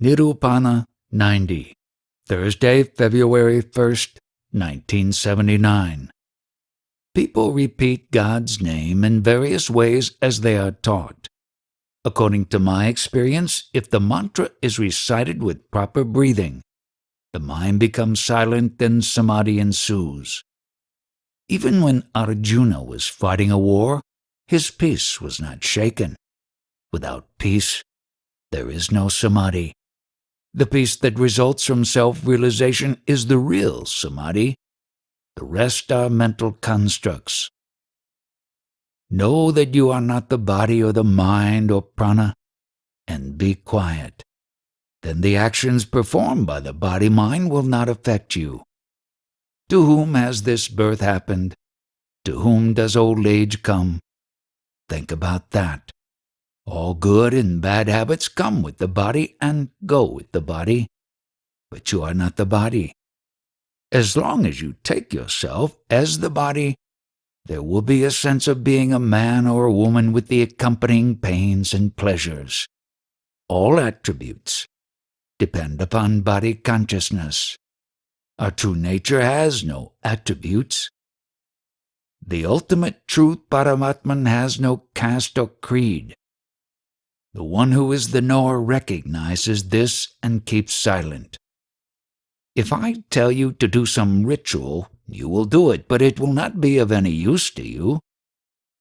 Nirupana 90, Thursday, February 1st, 1979. People repeat God's name in various ways as they are taught. According to my experience, if the mantra is recited with proper breathing, the mind becomes silent and samadhi ensues. Even when Arjuna was fighting a war, his peace was not shaken. Without peace, there is no samadhi. The peace that results from self-realization is the real samadhi. The rest are mental constructs. Know that you are not the body or the mind or prana, and be quiet. Then the actions performed by the body-mind will not affect you. To whom has this birth happened? To whom does old age come? Think about that. All good and bad habits come with the body and go with the body, but you are not the body. As long as you take yourself as the body, there will be a sense of being a man or a woman with the accompanying pains and pleasures. All attributes depend upon body consciousness. Our true nature has no attributes. The ultimate truth, Paramatman, has no caste or creed. The one who is the knower recognizes this and keeps silent. If I tell you to do some ritual, you will do it, but it will not be of any use to you.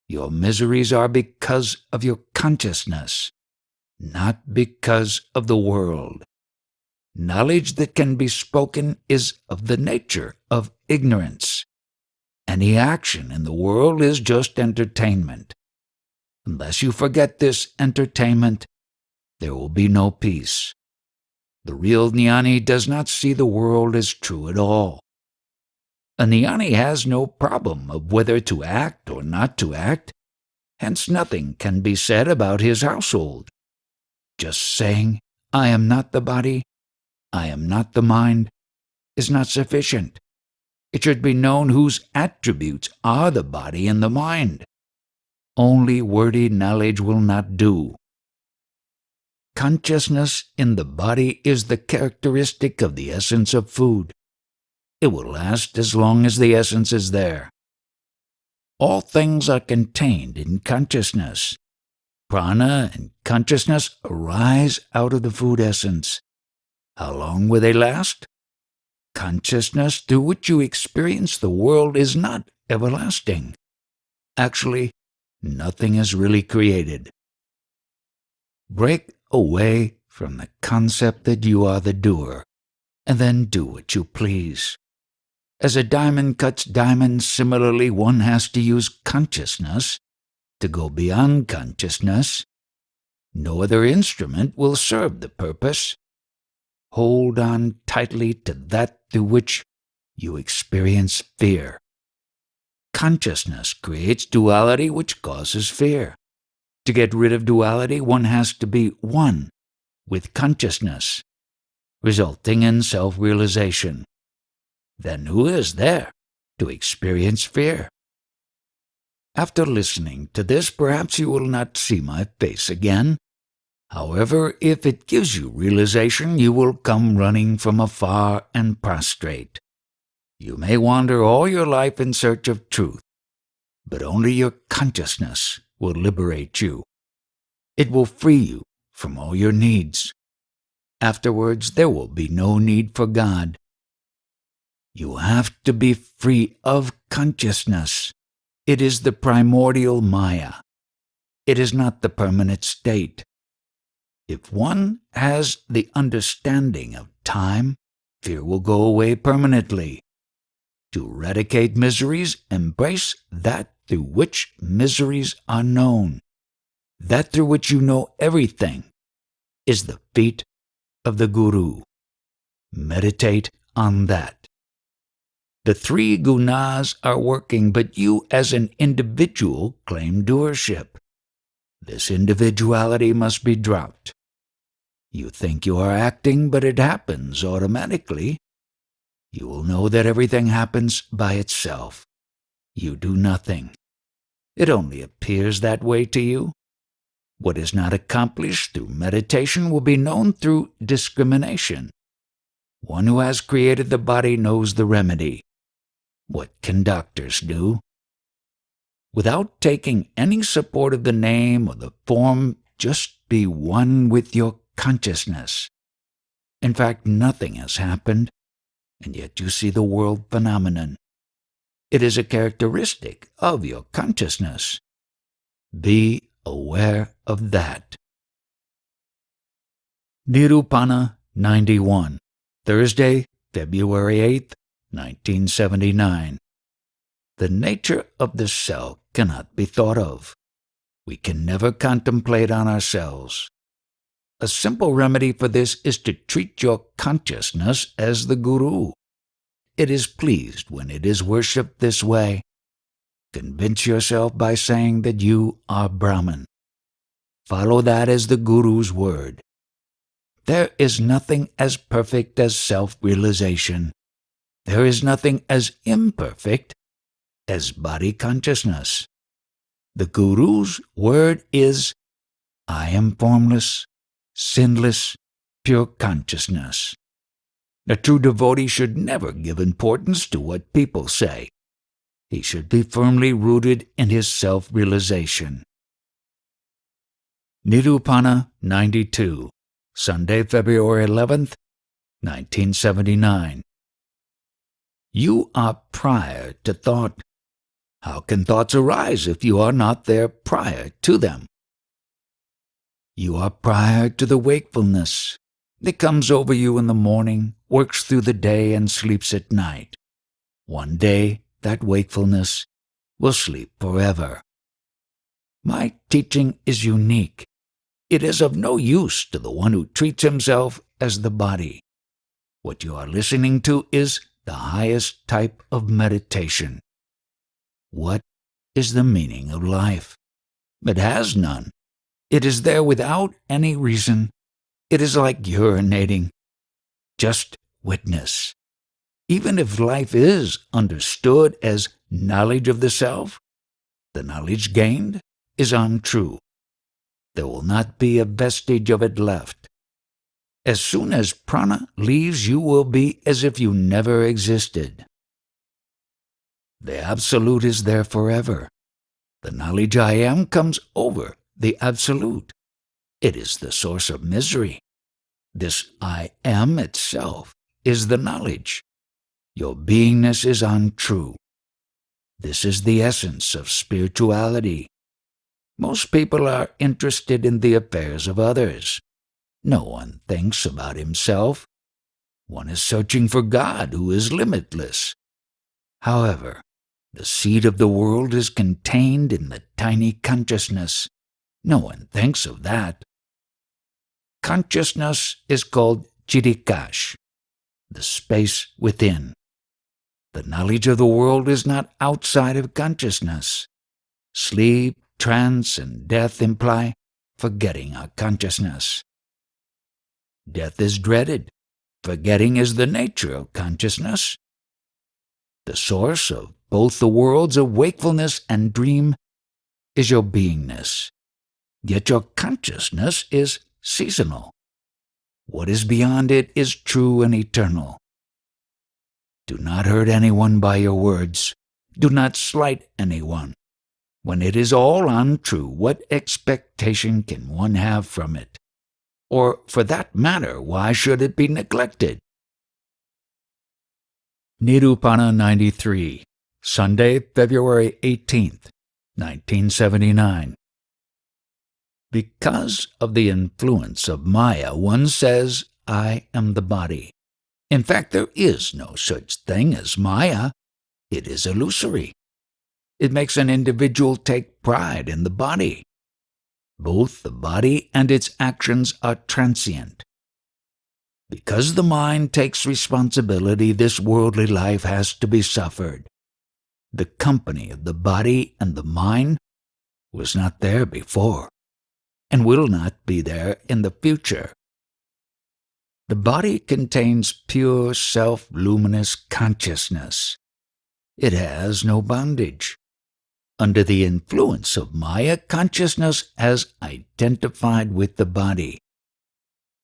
Your miseries are because of your consciousness, not because of the world. Knowledge that can be spoken is of the nature of ignorance. Any action in the world is just entertainment. Unless you forget this entertainment, there will be no peace. The real jnani does not see the world as true at all. A jnani has no problem of whether to act or not to act, hence nothing can be said about his household. Just saying, I am not the body, I am not the mind, is not sufficient. It should be known whose attributes are the body and the mind. Only wordy knowledge will not do. Consciousness in the body is the characteristic of the essence of food. It will last as long as the essence is there. All things are contained in consciousness. Prana and consciousness arise out of the food essence. How long will they last? Consciousness through which you experience the world is not everlasting. Actually, nothing is really created. Break away from the concept that you are the doer, and then do what you please. As a diamond cuts diamonds, similarly one has to use consciousness to go beyond consciousness. No other instrument will serve the purpose. Hold on tightly to that through which you experience fear. Consciousness creates duality which causes fear. To get rid of duality, one has to be one with consciousness, resulting in self-realization. Then who is there to experience fear? After listening to this, perhaps you will not see my face again. However, if it gives you realization, you will come running from afar and prostrate. You may wander all your life in search of truth, but only your consciousness will liberate you. It will free you from all your needs. Afterwards, there will be no need for God. You have to be free of consciousness. It is the primordial Maya. It is not the permanent state. If one has the understanding of time, fear will go away permanently. To eradicate miseries, embrace that through which miseries are known. That through which you know everything is the feet of the Guru. Meditate on that. The three gunas are working, but you as an individual claim doership. This individuality must be dropped. You think you are acting, but it happens automatically. You will know that everything happens by itself. You do nothing. It only appears that way to you. What is not accomplished through meditation will be known through discrimination. One who has created the body knows the remedy. What can doctors do? Without taking any support of the name or the form, just be one with your consciousness. In fact, nothing has happened, and yet you see the world phenomenon. It is a characteristic of your consciousness. Be aware of that. Nirupana 91, Thursday, February 8th, 1979. The nature of the self cannot be thought of. We can never contemplate on ourselves. A simple remedy for this is to treat your consciousness as the Guru. It is pleased when it is worshipped this way. Convince yourself by saying that you are Brahman. Follow that as the Guru's word. There is nothing as perfect as self-realization. There is nothing as imperfect as body consciousness. The Guru's word is, I am formless, sinless, pure consciousness. A true devotee should never give importance to what people say. He should be firmly rooted in his self-realization. Nirupana 92, Sunday, February 11th, 1979. You are prior to thought. How can thoughts arise if you are not there prior to them? You are prior to the wakefulness that comes over you in the morning, works through the day, and sleeps at night. One day, that wakefulness will sleep forever. My teaching is unique. It is of no use to the one who treats himself as the body. What you are listening to is the highest type of meditation. What is the meaning of life? It has none. It is there without any reason. It is like urinating. Just witness. Even if life is understood as knowledge of the self, the knowledge gained is untrue. There will not be a vestige of it left. As soon as prana leaves, you will be as if you never existed. The Absolute is there forever. The knowledge I am comes over the Absolute. It is the source of misery. This I am itself is the knowledge. Your beingness is untrue. This is the essence of spirituality. Most people are interested in the affairs of others. No one thinks about himself. One is searching for God who is limitless. However, the seed of the world is contained in the tiny consciousness. No one thinks of that. Consciousness is called Chidikash, the space within. The knowledge of the world is not outside of consciousness. Sleep, trance, and death imply forgetting our consciousness. Death is dreaded. Forgetting is the nature of consciousness. The source of both the worlds of wakefulness and dream is your beingness. Yet your consciousness is seasonal. What is beyond it is true and eternal. Do not hurt anyone by your words. Do not slight anyone. When it is all untrue, what expectation can one have from it? Or, for that matter, why should it be neglected? Nirupana 93, Sunday, February 18th, 1979. Because of the influence of Maya, one says, I am the body. In fact, there is no such thing as Maya. It is illusory. It makes an individual take pride in the body. Both the body and its actions are transient. Because the mind takes responsibility, this worldly life has to be suffered. The company of the body and the mind was not there before, and will not be there in the future. The body contains pure self-luminous consciousness. It has no bondage. Under the influence of Maya, consciousness has identified with the body.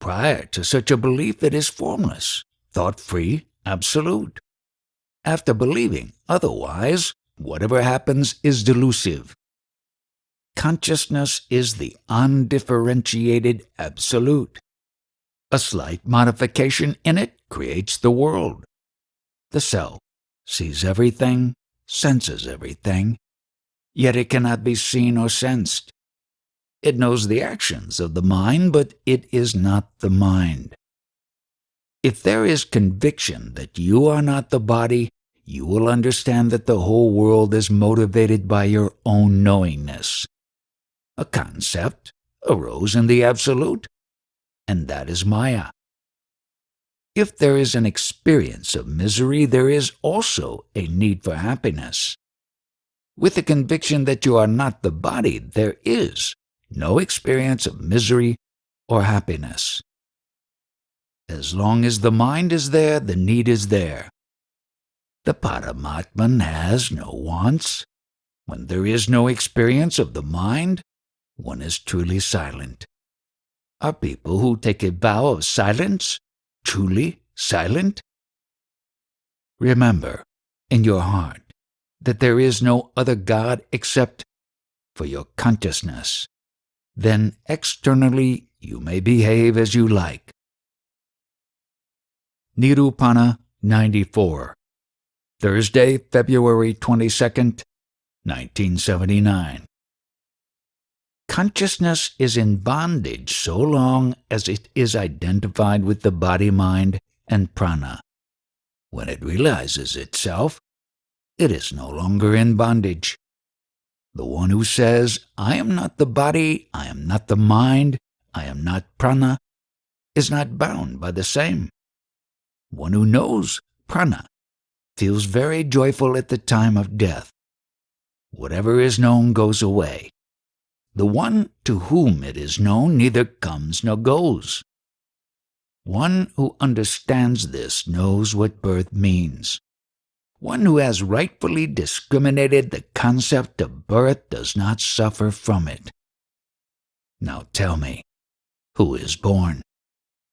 Prior to such a belief, it is formless, thought-free, absolute. After believing otherwise, whatever happens is delusive. Consciousness is the undifferentiated absolute. A slight modification in it creates the world. The self sees everything, senses everything, yet it cannot be seen or sensed. It knows the actions of the mind, but it is not the mind. If there is conviction that you are not the body, you will understand that the whole world is motivated by your own knowingness. A concept arose in the Absolute, and that is Maya. If there is an experience of misery, there is also a need for happiness. With the conviction that you are not the body, there is no experience of misery or happiness. As long as the mind is there, the need is there. The Paramatman has no wants. When there is no experience of the mind, one is truly silent. Are people who take a vow of silence truly silent? Remember in your heart that there is no other God except for your consciousness. Then externally you may behave as you like. Nirupana 94, Thursday, February 22nd, 1979. Consciousness is in bondage so long as it is identified with the body, mind, and prana. When it realizes itself, it is no longer in bondage. The one who says, I am not the body, I am not the mind, I am not prana, is not bound by the same. One who knows prana feels very joyful at the time of death. Whatever is known goes away. The one to whom it is known neither comes nor goes. One who understands this knows what birth means. One who has rightfully discriminated the concept of birth does not suffer from it. Now tell me, who is born?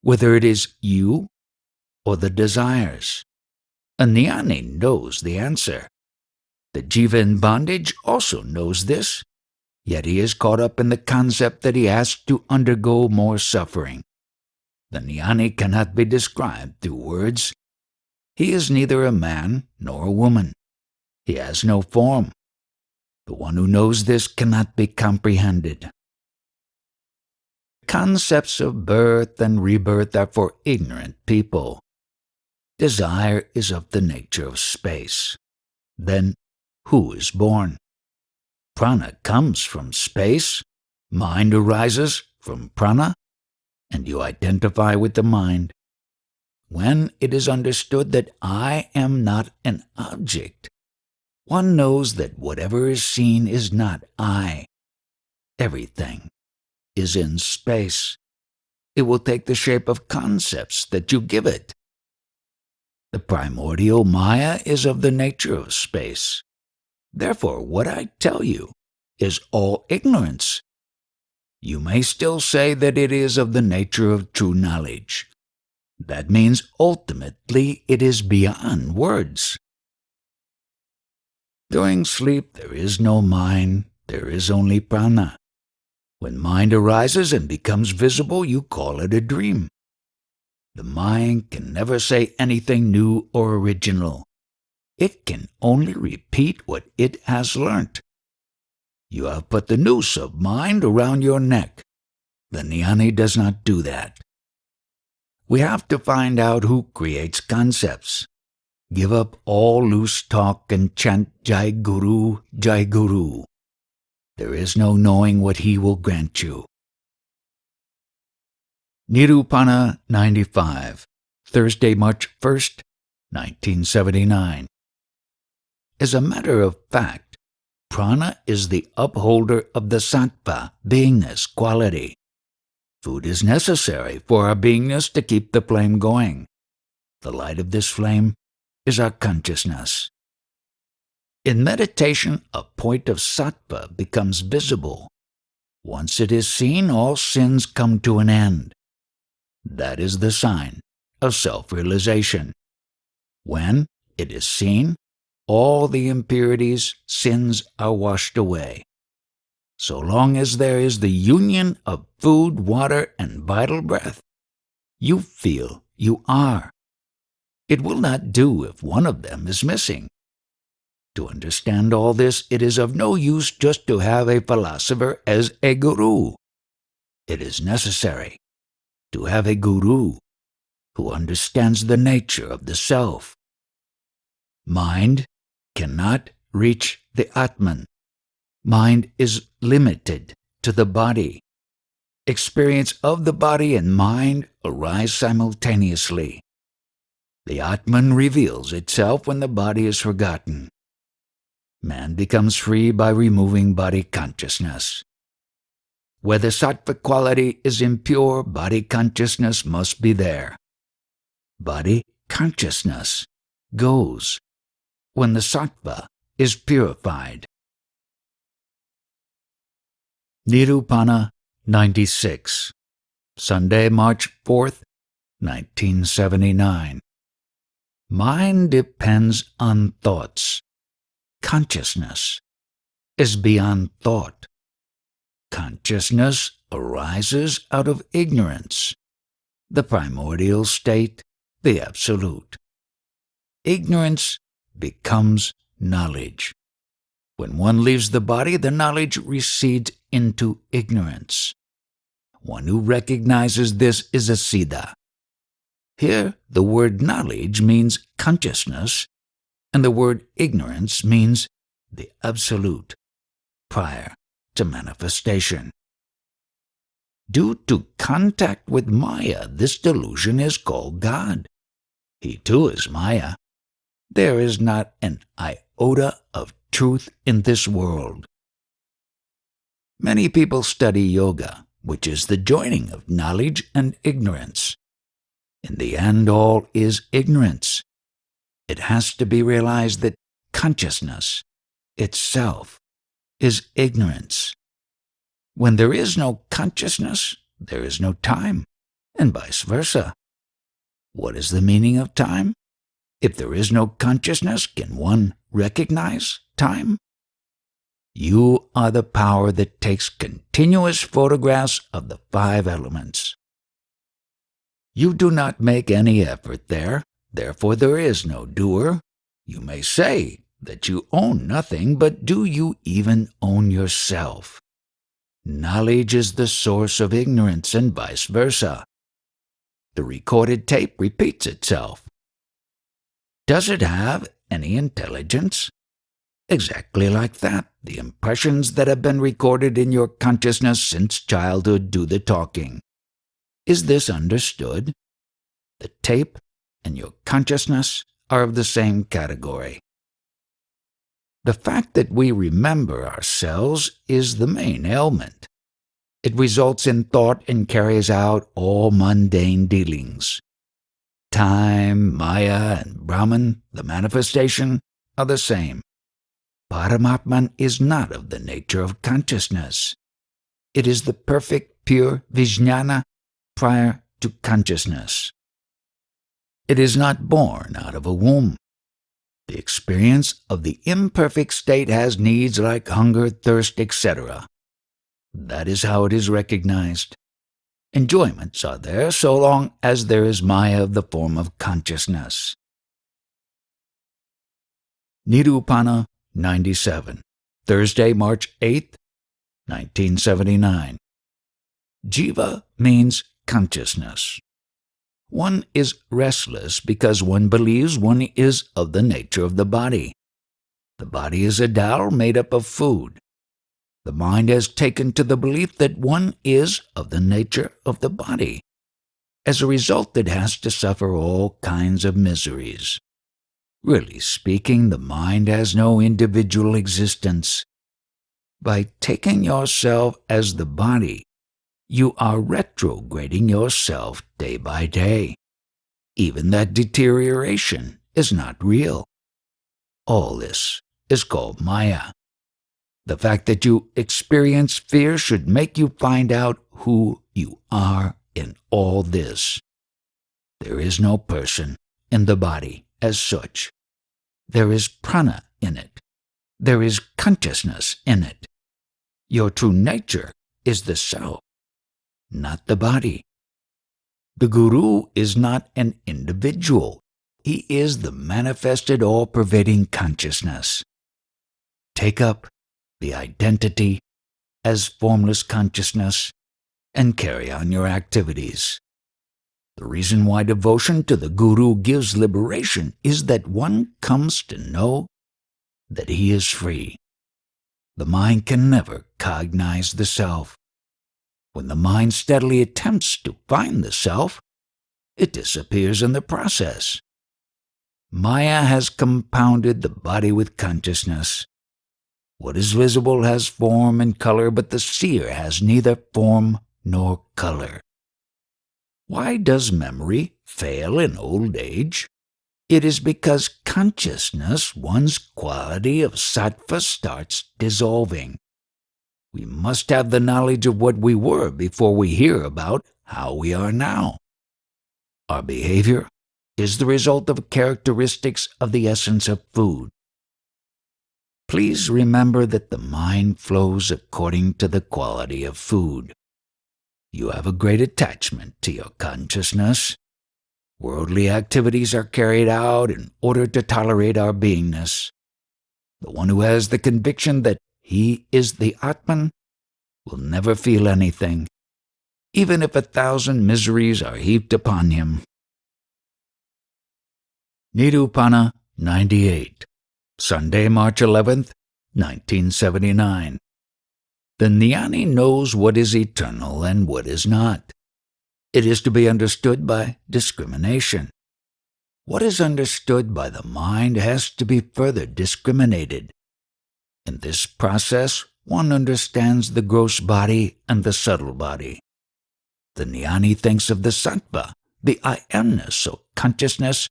Whether it is you or the desires. A jnani knows the answer. The Jeeva in bondage also knows this, yet he is caught up in the concept that he has to undergo more suffering. The jnani cannot be described through words. He is neither a man nor a woman. He has no form. The one who knows this cannot be comprehended. Concepts of birth and rebirth are for ignorant people. Desire is of the nature of space. Then, who is born? Prana comes from space, mind arises from prana, and you identify with the mind. When it is understood that I am not an object, one knows that whatever is seen is not I. Everything is in space. It will take the shape of concepts that you give it. The primordial Maya is of the nature of space. Therefore, what I tell you is all ignorance. You may still say that it is of the nature of true knowledge. That means ultimately it is beyond words. During sleep there is no mind, there is only prana. When mind arises and becomes visible, you call it a dream. The mind can never say anything new or original. It can only repeat what it has learnt. You have put the noose of mind around your neck. The jnani does not do that. We have to find out who creates concepts. Give up all loose talk and chant Jai Guru, Jai Guru. There is no knowing what he will grant you. Nirupana 95, Thursday, March 1st, 1979. As a matter of fact, prana is the upholder of the sattva, beingness, quality. Food is necessary for our beingness to keep the flame going. The light of this flame is our consciousness. In meditation, a point of sattva becomes visible. Once it is seen, all sins come to an end. That is the sign of self-realization. When it is seen, all the impurities, sins are washed away. So long as there is the union of food, water, and vital breath, you feel you are. It will not do if one of them is missing. To understand all this, it is of no use just to have a philosopher as a guru. It is necessary to have a guru who understands the nature of the self. Mind cannot reach the Atman. Mind is limited to the body. Experience of the body and mind arise simultaneously. The Atman reveals itself when the body is forgotten. Man becomes free by removing body consciousness. Where the sattva quality is impure, body consciousness must be there. Body consciousness goes when the sattva is purified. Nirupana 96, Sunday, March 4th, 1979. Mind depends on thoughts. Consciousness is beyond thought. Consciousness arises out of ignorance, the primordial state, the absolute. Ignorance becomes knowledge. When one leaves the body, the knowledge recedes into ignorance. One who recognizes this is a siddha. Here, the word knowledge means consciousness, and the word ignorance means the absolute, prior to manifestation. Due to contact with Maya, this delusion is called God. He too is Maya. There is not an iota of truth in this world. Many people study yoga, which is the joining of knowledge and ignorance. In the end, all is ignorance. It has to be realized that consciousness itself is ignorance. When there is no consciousness, there is no time, and vice versa. What is the meaning of time? If there is no consciousness, can one recognize time? You are the power that takes continuous photographs of the 5 elements. You do not make any effort there, therefore there is no doer. You may say that you own nothing, but do you even own yourself? Knowledge is the source of ignorance and vice versa. The recorded tape repeats itself. Does it have any intelligence? Exactly like that, the impressions that have been recorded in your consciousness since childhood do the talking. Is this understood? The tape and your consciousness are of the same category. The fact that we remember ourselves is the main ailment. It results in thought and carries out all mundane dealings. Time, Maya, and Brahman, the manifestation, are the same. Paramatman is not of the nature of consciousness. It is the perfect, pure vijnana prior to consciousness. It is not born out of a womb. The experience of the imperfect state has needs like hunger, thirst, etc. That is how it is recognized. Enjoyments are there so long as there is Maya of the form of consciousness. Nirupana 97, Thursday, March 8th, 1979. Jeeva means consciousness. One is restless because one believes one is of the nature of the body. The body is a dal made up of food. The mind has taken to the belief that one is of the nature of the body. As a result, it has to suffer all kinds of miseries. Really speaking, the mind has no individual existence. By taking yourself as the body, you are retrograding yourself day by day. Even that deterioration is not real. All this is called Maya. The fact that you experience fear should make you find out who you are in all this. There is no person in the body as such. There is prana in it. There is consciousness in it. Your true nature is the self, not the body. The Guru is not an individual. He is the manifested all-pervading consciousness. Take up the identity as formless consciousness and carry on your activities. The reason why devotion to the Guru gives liberation is that one comes to know that he is free. The mind can never cognize the self. When the mind steadily attempts to find the self, it disappears in the process. Maya has compounded the body with consciousness. What is visible has form and color, but the seer has neither form nor color. Why does memory fail in old age? It is because consciousness, one's quality of sattva, starts dissolving. We must have the knowledge of what we were before we hear about how we are now. Our behavior is the result of characteristics of the essence of food. Please remember that the mind flows according to the quality of food. You have a great attachment to your consciousness. Worldly activities are carried out in order to tolerate our beingness. The one who has the conviction that he is the Atman will never feel anything, even if 1,000 miseries are heaped upon him. Nirupana 98, Sunday, March 11th, 1979. The jnani knows what is eternal and what is not. It is to be understood by discrimination. What is understood by the mind has to be further discriminated. In this process, one understands the gross body and the subtle body. The jnani thinks of the sattva, the I amness of consciousness,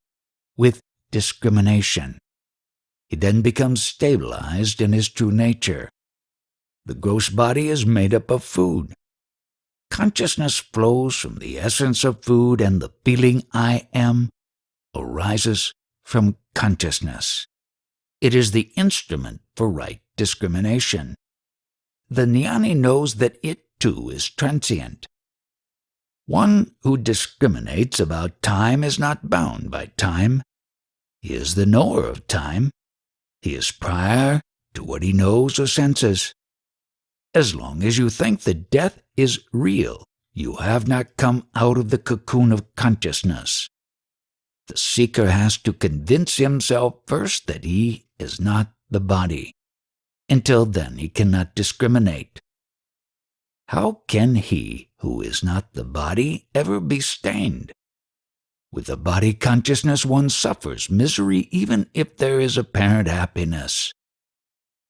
with discrimination. He then becomes stabilized in his true nature. The gross body is made up of food. Consciousness flows from the essence of food, and the feeling I am arises from consciousness. It is the instrument for right discrimination. The jnani knows that it too is transient. One who discriminates about time is not bound by time. He is the knower of time. He is prior to what he knows or senses. As long as you think that death is real, you have not come out of the cocoon of consciousness. The seeker has to convince himself first that he is not the body. Until then he cannot discriminate. How can he who is not the body ever be stained? With the body consciousness one suffers misery even if there is apparent happiness.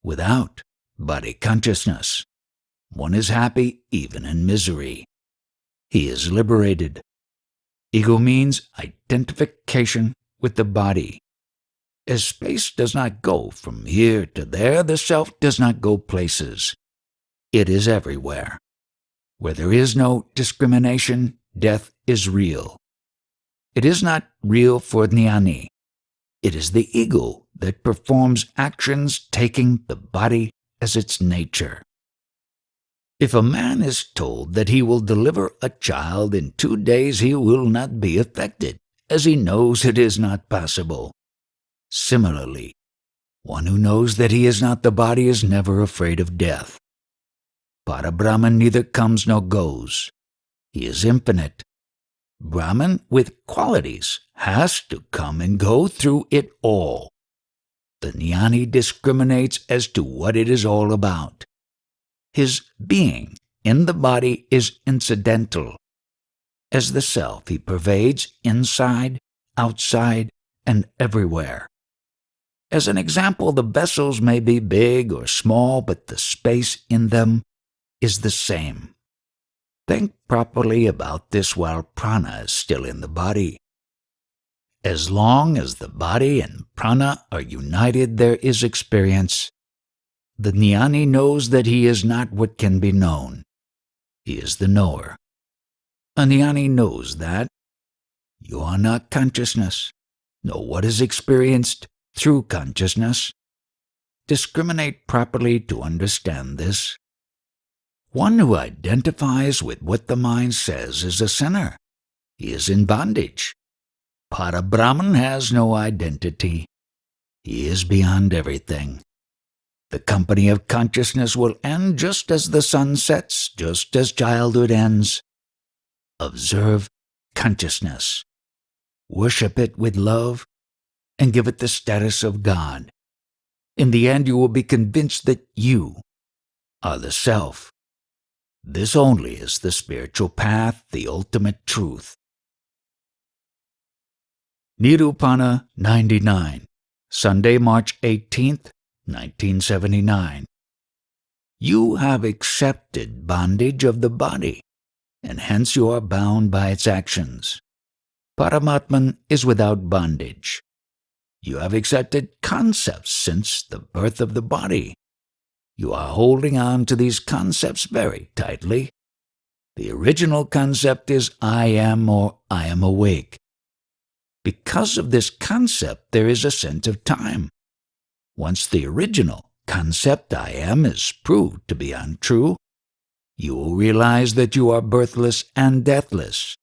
Without body consciousness, one is happy even in misery. He is liberated. Ego means identification with the body. As space does not go from here to there, the self does not go places. It is everywhere. Where there is no discrimination, death is real. It is not real for jnani. It is the ego that performs actions taking the body as its nature. If a man is told that he will deliver a child in 2 days, he will not be affected, as he knows it is not possible. Similarly, one who knows that he is not the body is never afraid of death. Parabrahman neither comes nor goes. He is infinite. Brahman with qualities has to come and go through it all. The jnani discriminates as to what it is all about. His being in the body is incidental. As the self, he pervades inside, outside, and everywhere. As an example, the vessels may be big or small, but the space in them is the same. Think properly about this while prana is still in the body. As long as the body and prana are united, there is experience. The jnani knows that he is not what can be known. He is the knower. A jnani knows that you are not consciousness. Know what is experienced through consciousness. Discriminate properly to understand this. One who identifies with what the mind says is a sinner. He is in bondage. Parabrahman has no identity. He is beyond everything. The company of consciousness will end just as the sun sets, just as childhood ends. Observe consciousness. Worship it with love and give it the status of God. In the end, you will be convinced that you are the self. This only is the spiritual path, the ultimate truth. Nirupana 99, Sunday, March 18th, 1979. You have accepted bondage of the body, and hence you are bound by its actions. Paramatman is without bondage. You have accepted concepts since the birth of the body. You are holding on to these concepts very tightly. The original concept is I am or I am awake. Because of this concept, there is a sense of time. Once the original concept I am is proved to be untrue, you will realize that you are birthless and deathless.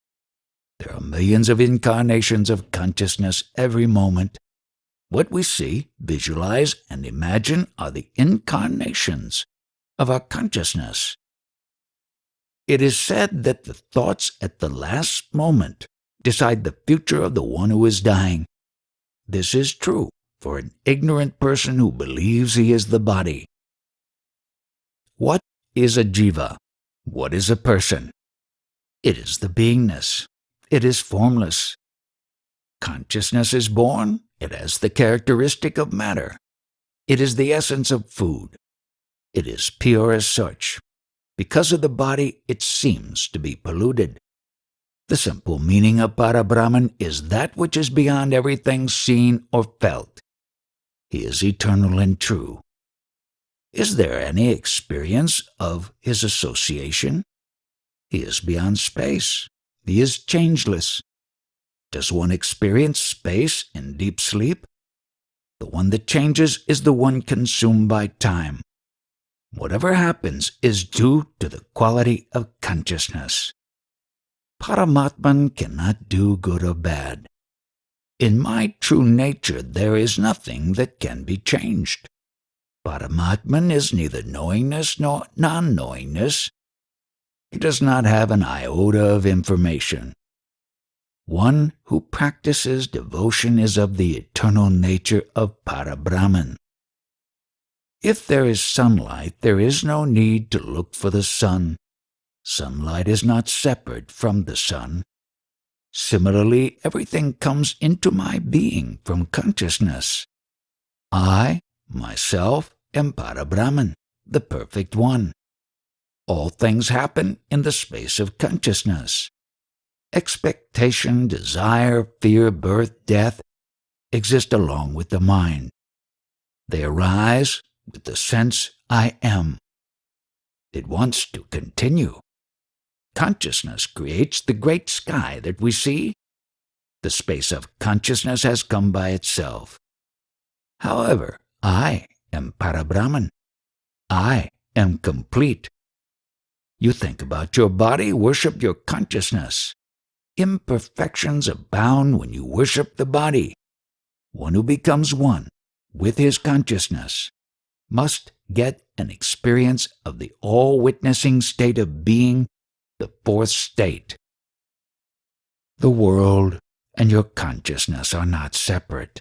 There are millions of incarnations of consciousness every moment. What we see, visualize, and imagine are the incarnations of our consciousness. It is said that the thoughts at the last moment decide the future of the one who is dying. This is true for an ignorant person who believes he is the body. What is a Jeeva? What is a person? It is the beingness. It is formless. Consciousness is born. It has the characteristic of matter. It is the essence of food. It is pure as such. Because of the body, it seems to be polluted. The simple meaning of Parabrahman is that which is beyond everything seen or felt. He is eternal and true. Is there any experience of his association? He is beyond space. He is changeless. Does one experience space in deep sleep? The one that changes is the one consumed by time. Whatever happens is due to the quality of consciousness. Paramatman cannot do good or bad. In my true nature, there is nothing that can be changed. Paramatman is neither knowingness nor non-knowingness. He does not have an iota of information. One who practices devotion is of the eternal nature of Parabrahman. If there is sunlight, there is no need to look for the sun. Sunlight is not separate from the sun. Similarly, everything comes into my being from consciousness. I, myself, am Parabrahman, the perfect one. All things happen in the space of consciousness. Expectation, desire, fear, birth, death exist along with the mind. They arise with the sense I am. It wants to continue. Consciousness creates the great sky that we see. The space of consciousness has come by itself. However, I am Parabrahman. I am complete. You think about your body, worship your consciousness. Imperfections abound when you worship the body. One who becomes one with his consciousness must get an experience of the all-witnessing state of being, the fourth state. The world and your consciousness are not separate.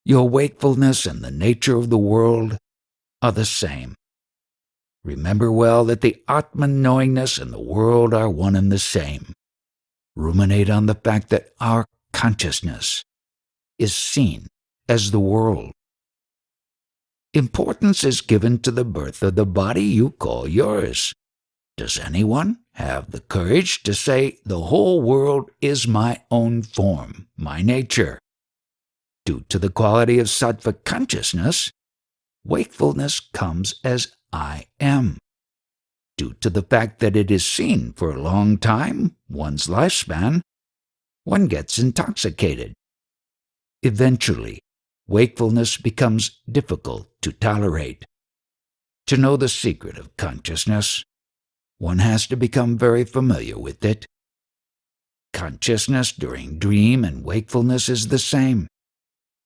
Your wakefulness and the nature of the world are the same. Remember well that the Atman knowingness and the world are one and the same. Ruminate on the fact that our consciousness is seen as the world. Importance is given to the birth of the body you call yours. Does anyone have the courage to say the whole world is my own form, my nature? Due to the quality of sattva consciousness, wakefulness comes as I am. Due to the fact that it is seen for a long time, one's lifespan, one gets intoxicated. Eventually, wakefulness becomes difficult to tolerate. To know the secret of consciousness, one has to become very familiar with it. Consciousness during dream and wakefulness is the same.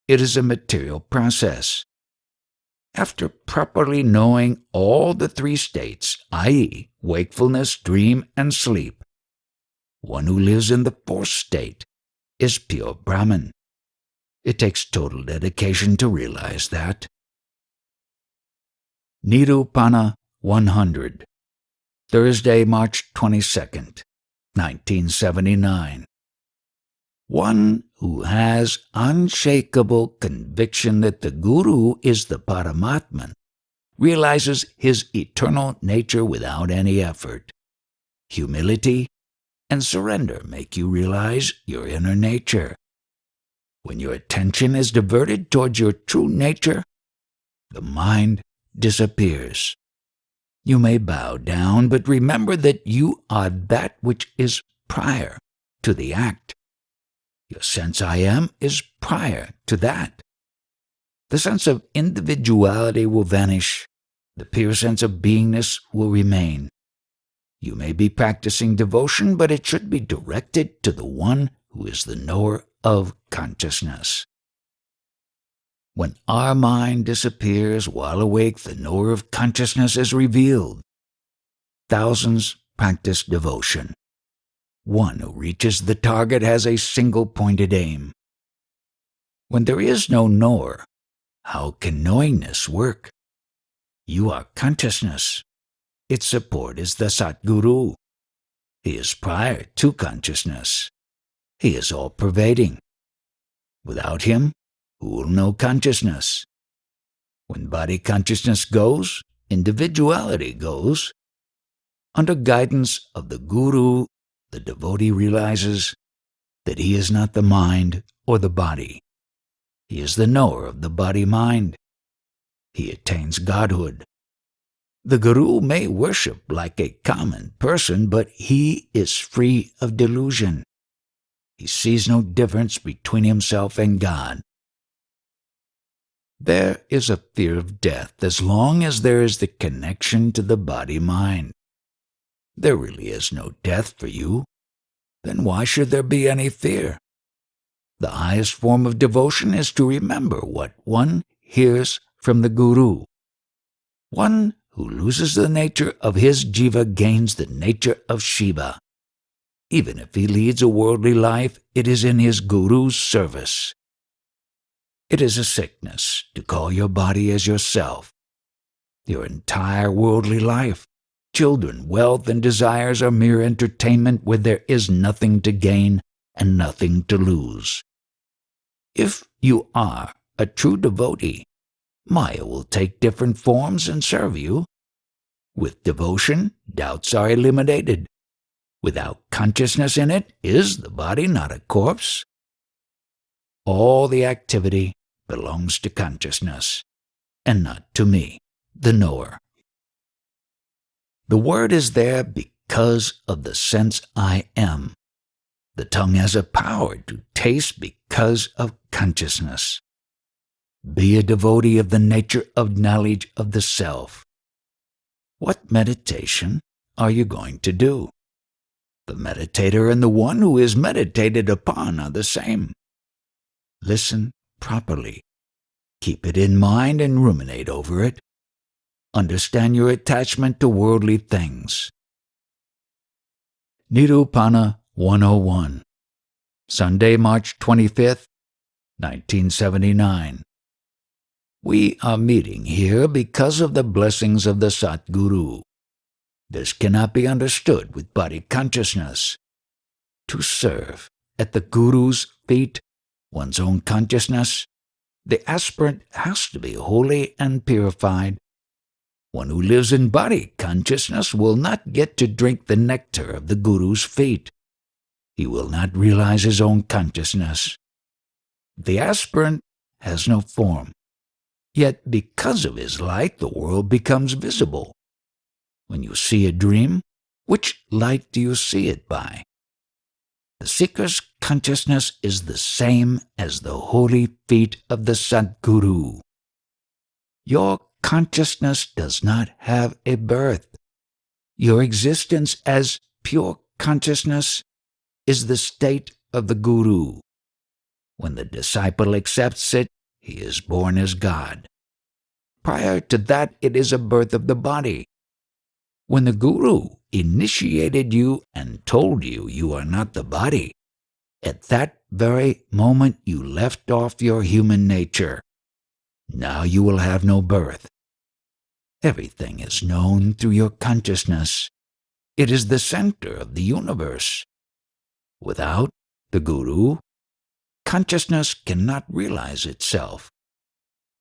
It is a material process. After properly knowing all the three states, i.e., wakefulness, dream, and sleep, one who lives in the fourth state is pure Brahman. It takes total dedication to realize that. Nirupana 100, Thursday, March 22nd, 1979. One who has unshakable conviction that the Guru is the Paramatman realizes his eternal nature without any effort. Humility and surrender make you realize your inner nature. When your attention is diverted towards your true nature, the mind disappears. You may bow down, but remember that you are that which is prior to the act. Your sense I am is prior to that. The sense of individuality will vanish. The pure sense of beingness will remain. You may be practicing devotion, but it should be directed to the one who is the knower of consciousness. When our mind disappears while awake, the knower of consciousness is revealed. Thousands practice devotion. One who reaches the target has a single-pointed aim. When there is no knower, how can knowingness work? You are consciousness. Its support is the Satguru. He is prior to consciousness. He is all-pervading. Without him, who will know consciousness? When body consciousness goes, individuality goes. Under guidance of the Guru, the devotee realizes that he is not the mind or the body. He is the knower of the body-mind. He attains godhood. The Guru may worship like a common person, but he is free of delusion. He sees no difference between himself and God. There is a fear of death as long as there is the connection to the body-mind. There really is no death for you. Then why should there be any fear? The highest form of devotion is to remember what one hears from the Guru. One who loses the nature of his Jeeva gains the nature of Shiva. Even if he leads a worldly life, it is in his Guru's service. It is a sickness to call your body as yourself. Your entire worldly life, children, wealth, and desires are mere entertainment where there is nothing to gain and nothing to lose. If you are a true devotee, Maya will take different forms and serve you. With devotion, doubts are eliminated. Without consciousness in it, is the body not a corpse? All the activity belongs to consciousness, and not to me, the knower. The word is there because of the sense I am. The tongue has a power to taste because of consciousness. Be a devotee of the nature of knowledge of the self. What meditation are you going to do? The meditator and the one who is meditated upon are the same. Listen properly. Keep it in mind and ruminate over it. Understand your attachment to worldly things. Nirupana 101, Sunday, March 25th, 1979. We are meeting here because of the blessings of the Satguru. This cannot be understood with body consciousness. To serve at the Guru's feet, one's own consciousness, the aspirant has to be holy and purified. One who lives in body consciousness will not get to drink the nectar of the Guru's feet. He will not realize his own consciousness. The aspirant has no form, yet because of his light the world becomes visible. When you see a dream, which light do you see it by? The seeker's consciousness is the same as the holy feet of the Sadguru. Your consciousness does not have a birth. Your existence as pure consciousness is the state of the Guru. When the disciple accepts it, he is born as God. Prior to that, it is a birth of the body. When the Guru initiated you and told you you are not the body, at that very moment you left off your human nature. Now you will have no birth. Everything is known through your consciousness. It is the center of the universe. Without the Guru, consciousness cannot realize itself.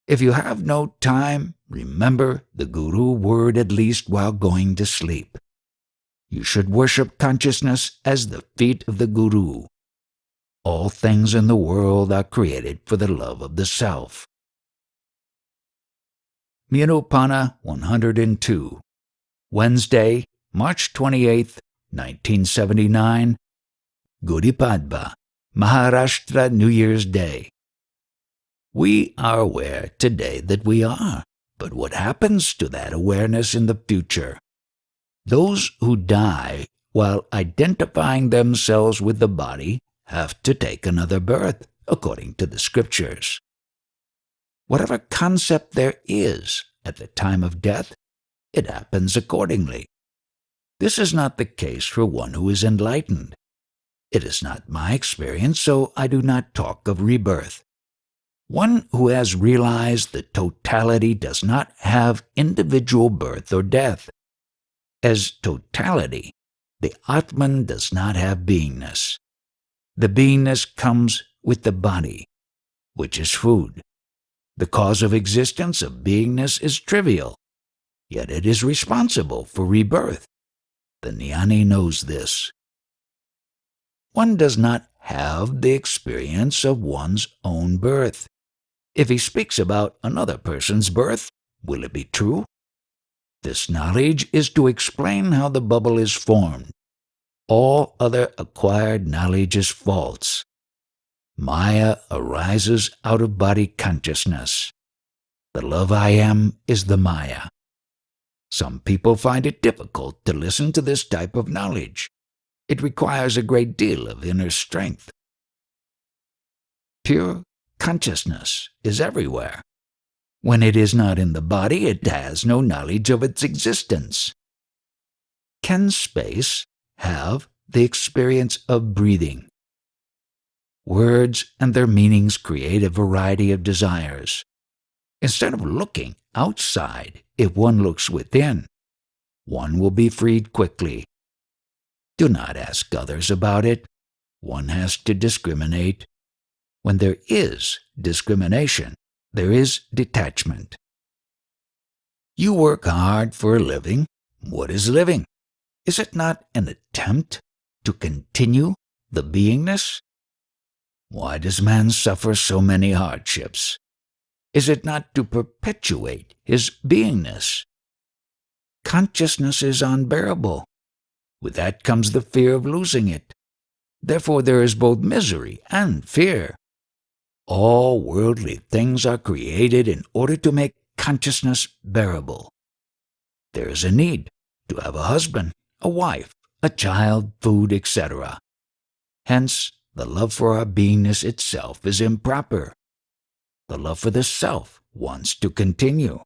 If you have no time, remember the Guru word at least while going to sleep. You should worship consciousness as the feet of the Guru. All things in the world are created for the love of the self. Minopana 102, Wednesday, March 28, 1979, Gudi Padva, Maharashtra New Year's Day. We are aware today that we are, but what happens to that awareness in the future? Those who die while identifying themselves with the body have to take another birth, according to the scriptures. Whatever concept there is at the time of death, it happens accordingly. This is not the case for one who is enlightened. It is not my experience, so I do not talk of rebirth. One who has realized the totality does not have individual birth or death. As totality, the Atman does not have beingness. The beingness comes with the body, which is food. The cause of existence of beingness is trivial, yet it is responsible for rebirth. The Jnani knows this. One does not have the experience of one's own birth. If he speaks about another person's birth, will it be true? This knowledge is to explain how the bubble is formed. All other acquired knowledge is false. Maya arises out of body consciousness. The love I am is the Maya. Some people find it difficult to listen to this type of knowledge. It requires a great deal of inner strength. Pure consciousness is everywhere. When it is not in the body, it has no knowledge of its existence. Can space have the experience of breathing? Words and their meanings create a variety of desires. Instead of looking outside, if one looks within, one will be freed quickly. Do not ask others about it. One has to discriminate. When there is discrimination, there is detachment. You work hard for a living. What is living? Is it not an attempt to continue the beingness? Why does man suffer so many hardships? Is it not to perpetuate his beingness? Consciousness is unbearable. With that comes the fear of losing it. Therefore there is both misery and fear. All worldly things are created in order to make consciousness bearable. There is a need to have a husband, a wife, a child, food, etc. Hence, the love for our beingness itself is improper. The love for the self wants to continue.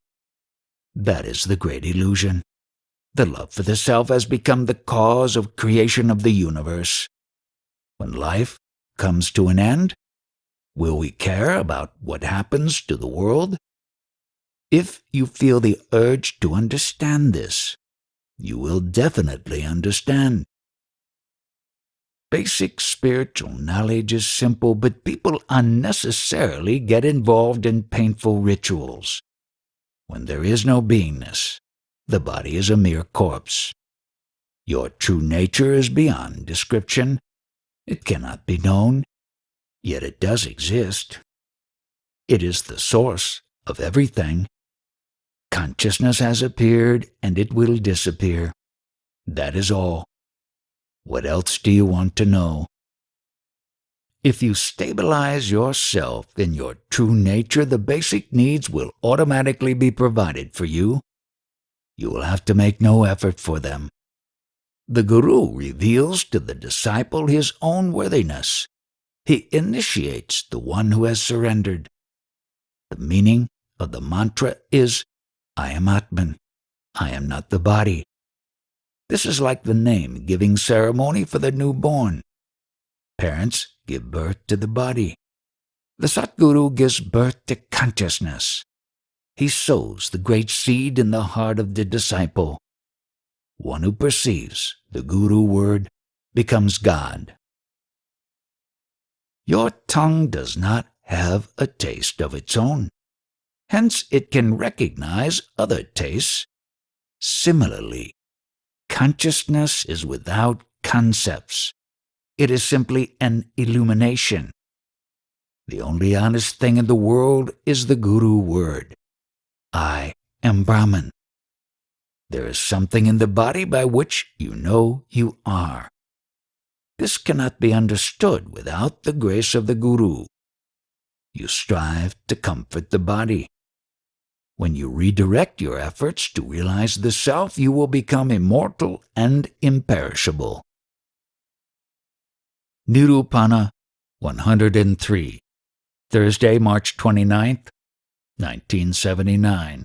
That is the great illusion. The love for the self has become the cause of creation of the universe. When life comes to an end, will we care about what happens to the world? If you feel the urge to understand this, you will definitely understand. Basic spiritual knowledge is simple, but people unnecessarily get involved in painful rituals. When there is no beingness, the body is a mere corpse. Your true nature is beyond description. It cannot be known, yet it does exist. It is the source of everything. Consciousness has appeared, and it will disappear. That is all. What else do you want to know? If you stabilize yourself in your true nature, the basic needs will automatically be provided for you. You will have to make no effort for them. The Guru reveals to the disciple his own worthiness. He initiates the one who has surrendered. The meaning of the mantra is, I am Atman. I am not the body. This is like the name-giving ceremony for the newborn. Parents give birth to the body. The Satguru gives birth to consciousness. He sows the great seed in the heart of the disciple. One who perceives the Guru word becomes God. Your tongue does not have a taste of its own. Hence it can recognize other tastes. Similarly, consciousness is without concepts. It is simply an illumination. The only honest thing in the world is the Guru word. I am Brahman. There is something in the body by which you know you are. This cannot be understood without the grace of the Guru. You strive to comfort the body. When you redirect your efforts to realize the self, you will become immortal and imperishable. Nirupana 103, Thursday, March 29th, 1979.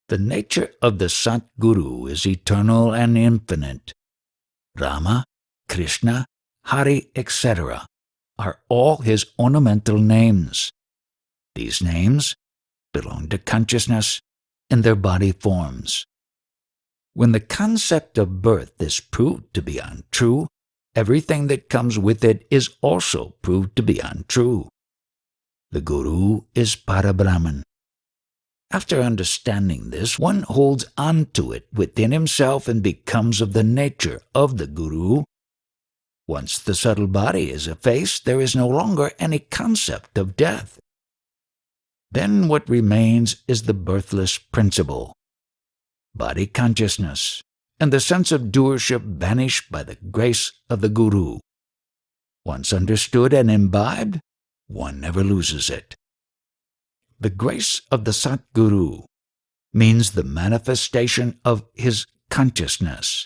The nature of the Satguru is eternal and infinite. Rama, Krishna, Hari, etc. are all his ornamental names. These names belong to consciousness in their body forms. When the concept of birth is proved to be untrue, everything that comes with it is also proved to be untrue. The Guru is Parabrahman. After understanding this, one holds on to it within himself and becomes of the nature of the Guru. Once the subtle body is effaced, there is no longer any concept of death. Then what remains is the birthless principle, body consciousness, and the sense of doership vanish by the grace of the Guru. Once understood and imbibed, one never loses it. The grace of the Satguru means the manifestation of his consciousness.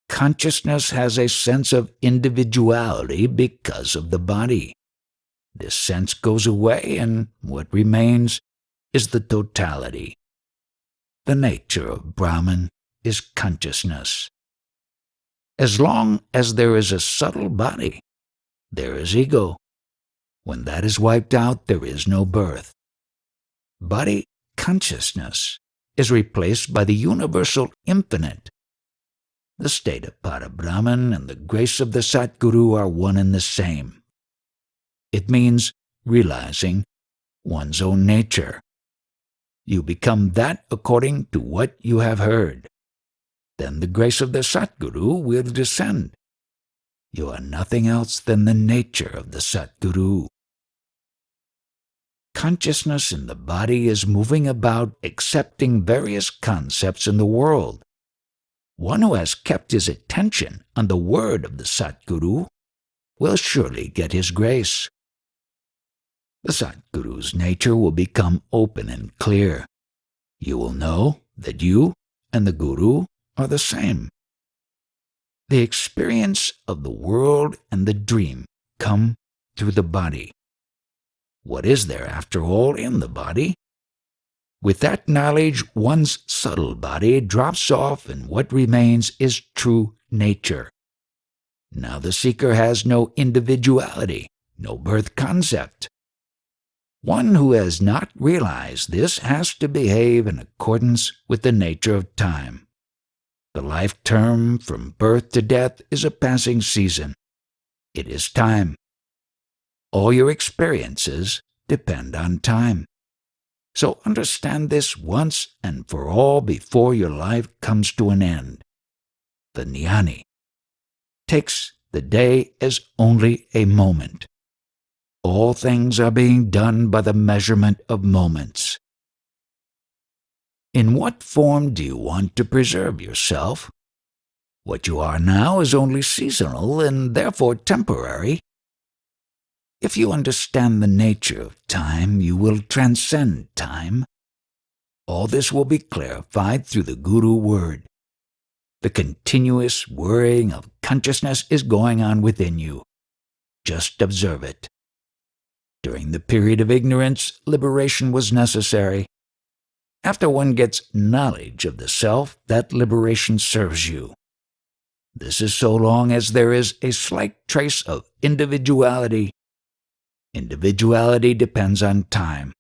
Consciousness has a sense of individuality because of the body. This sense goes away, and what remains is the totality. The nature of Brahman is consciousness. As long as there is a subtle body, there is ego. When that is wiped out, there is no birth. Body consciousness is replaced by the universal infinite. The state of Parabrahman and the grace of the Satguru are one and the same. It means realizing one's own nature. You become that according to what you have heard. Then the grace of the Satguru will descend. You are nothing else than the nature of the Satguru. Consciousness in the body is moving about accepting various concepts in the world. One who has kept his attention on the word of the Satguru will surely get his grace. The Satguru's nature will become open and clear. You will know that you and the Guru are the same. The experience of the world and the dream come through the body. What is there, after all, in the body? With that knowledge, one's subtle body drops off, and what remains is true nature. Now the seeker has no individuality, no birth concept. One who has not realized this has to behave in accordance with the nature of time. The life term from birth to death is a passing season. It is time. All your experiences depend on time. So understand this once and for all before your life comes to an end. The jnani takes the day as only a moment. All things are being done by the measurement of moments. In what form do you want to preserve yourself? What you are now is only seasonal and therefore temporary. If you understand the nature of time, you will transcend time. All this will be clarified through the Guru word. The continuous whirring of consciousness is going on within you. Just observe it. During the period of ignorance, liberation was necessary. After one gets knowledge of the self, that liberation serves you. This is so long as there is a slight trace of individuality. Individuality depends on time.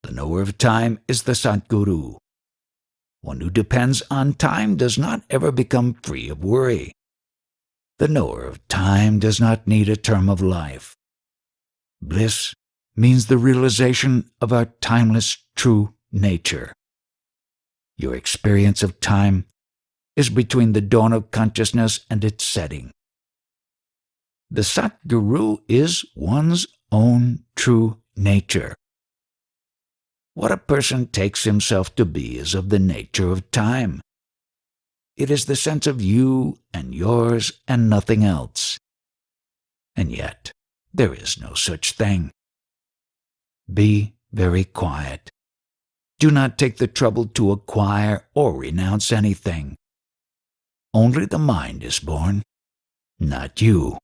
The knower of time is the Satguru. One who depends on time does not ever become free of worry. The knower of time does not need a term of life. Bliss means the realization of our timeless true nature. Your experience of time is between the dawn of consciousness and its setting. The Satguru is one's own true nature. What a person takes himself to be is of the nature of time. It is the sense of you and yours and nothing else. And yet, there is no such thing. Be very quiet. Do not take the trouble to acquire or renounce anything. Only the mind is born, not you.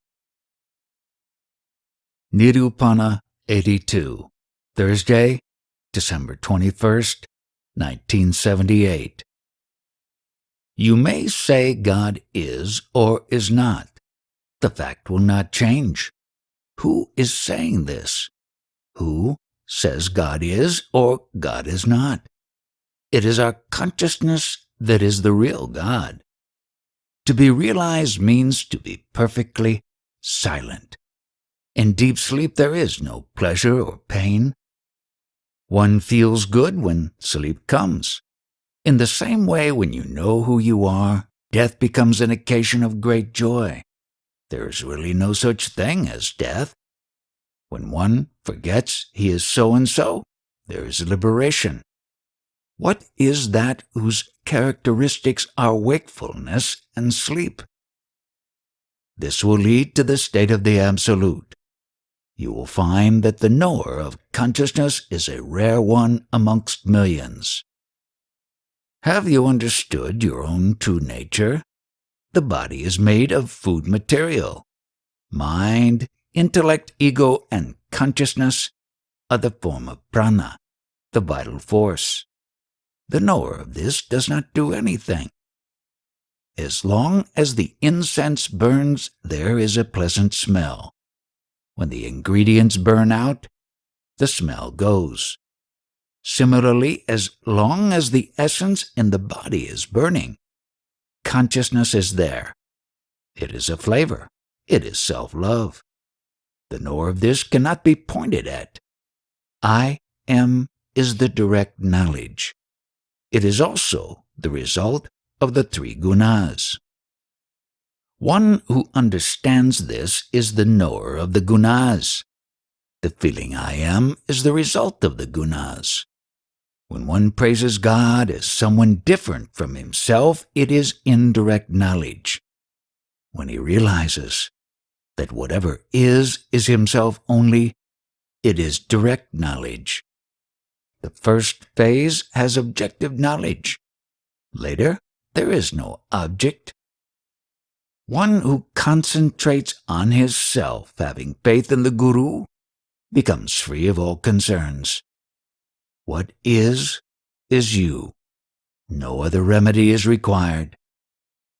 Nirupana 82, Thursday, December 21st, 1978. You may say God is or is not. The fact will not change. Who is saying this? Who says God is or God is not? It is our consciousness that is the real God. To be realized means to be perfectly silent. In deep sleep there is no pleasure or pain. One feels good when sleep comes. In the same way, when you know who you are, death becomes an occasion of great joy. There is really no such thing as death. When one forgets he is so-and-so, there is liberation. What is that whose characteristics are wakefulness and sleep? This will lead to the state of the Absolute. You will find that the knower of consciousness is a rare one amongst millions. Have you understood your own true nature? The body is made of food material. Mind, intellect, ego, and consciousness are the form of prana, the vital force. The knower of this does not do anything. As long as the incense burns, there is a pleasant smell. When the ingredients burn out, the smell goes. Similarly, as long as the essence in the body is burning, consciousness is there. It is a flavor. It is self-love. The knower of this cannot be pointed at. I am is the direct knowledge. It is also the result of the three gunas. One who understands this is the knower of the gunas. The feeling I am is the result of the gunas. When one praises God as someone different from himself, it is indirect knowledge. When he realizes that whatever is himself only, it is direct knowledge. The first phase has objective knowledge. Later, there is no object. One who concentrates on his self, having faith in the Guru, becomes free of all concerns. What is you. No other remedy is required.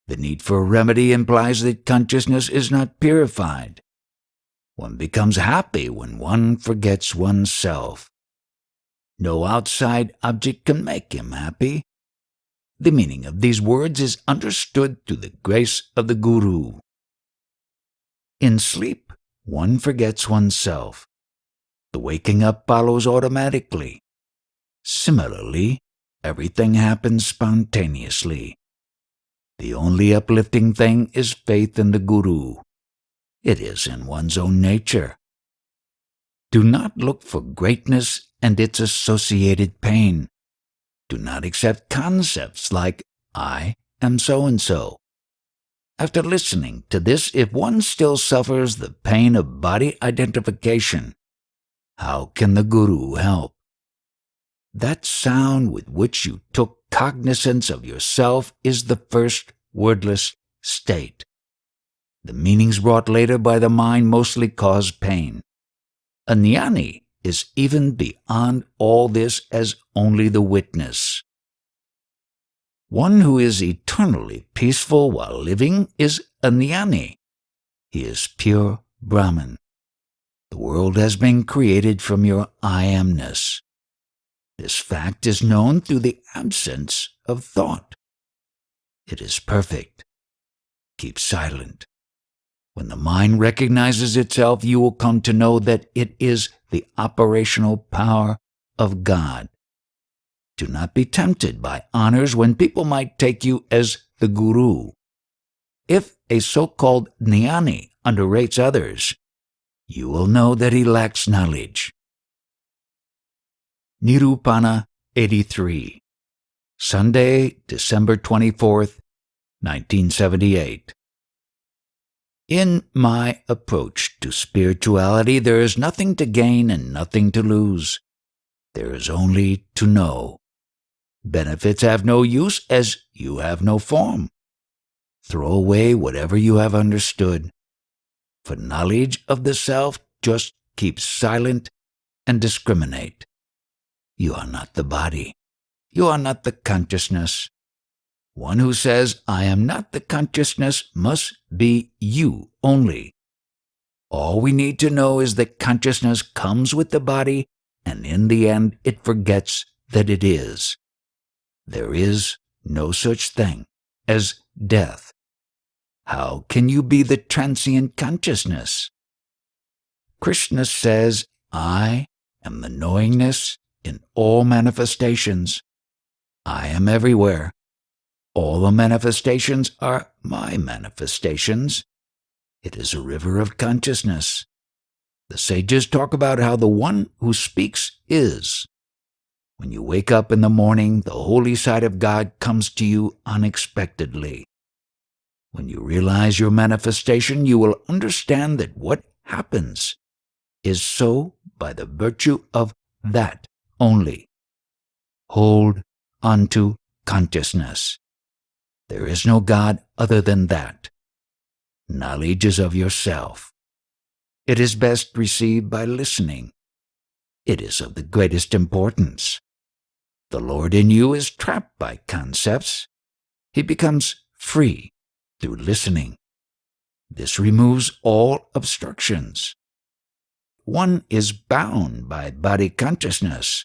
The need for a remedy implies that consciousness is not purified. One becomes happy when one forgets oneself. No outside object can make him happy. The meaning of these words is understood through the grace of the Guru. In sleep, one forgets oneself. The waking up follows automatically. Similarly, everything happens spontaneously. The only uplifting thing is faith in the Guru. It is in one's own nature. Do not look for greatness and its associated pain. Do not accept concepts like, I am so-and-so. After listening to this, if one still suffers the pain of body identification, how can the Guru help? That sound with which you took cognizance of yourself is the first wordless state. The meanings brought later by the mind mostly cause pain. A jnani is even beyond all this as only the witness. One who is eternally peaceful while living is a jnani. He is pure Brahman. The world has been created from your I amness. This fact is known through the absence of thought. It is perfect. Keep silent. When the mind recognizes itself, you will come to know that it is the operational power of God. Do not be tempted by honors when people might take you as the Guru. If a so-called jnani underrates others, you will know that he lacks knowledge. Nirupana 83, Sunday, December 24th, 1978. In my approach to spirituality, there is nothing to gain and nothing to lose. There is only to know. Benefits have no use as you have no form. Throw away whatever you have understood. For knowledge of the self, just keep silent and discriminate. You are not the body. You are not the consciousness. One who says, I am not the consciousness, must be you only. All we need to know is that consciousness comes with the body, and in the end it forgets that it is. There is no such thing as death. How can you be the transient consciousness? Krishna says, I am the knowingness in all manifestations. I am everywhere. All the manifestations are my manifestations. It is a river of consciousness. The sages talk about how the one who speaks is. When you wake up in the morning, the holy side of God comes to you unexpectedly. When you realize your manifestation, you will understand that what happens is so by the virtue of that only. Hold onto consciousness. There is no God other than that. Knowledge is of yourself. It is best received by listening. It is of the greatest importance. The Lord in you is trapped by concepts. He becomes free through listening. This removes all obstructions. One is bound by body consciousness.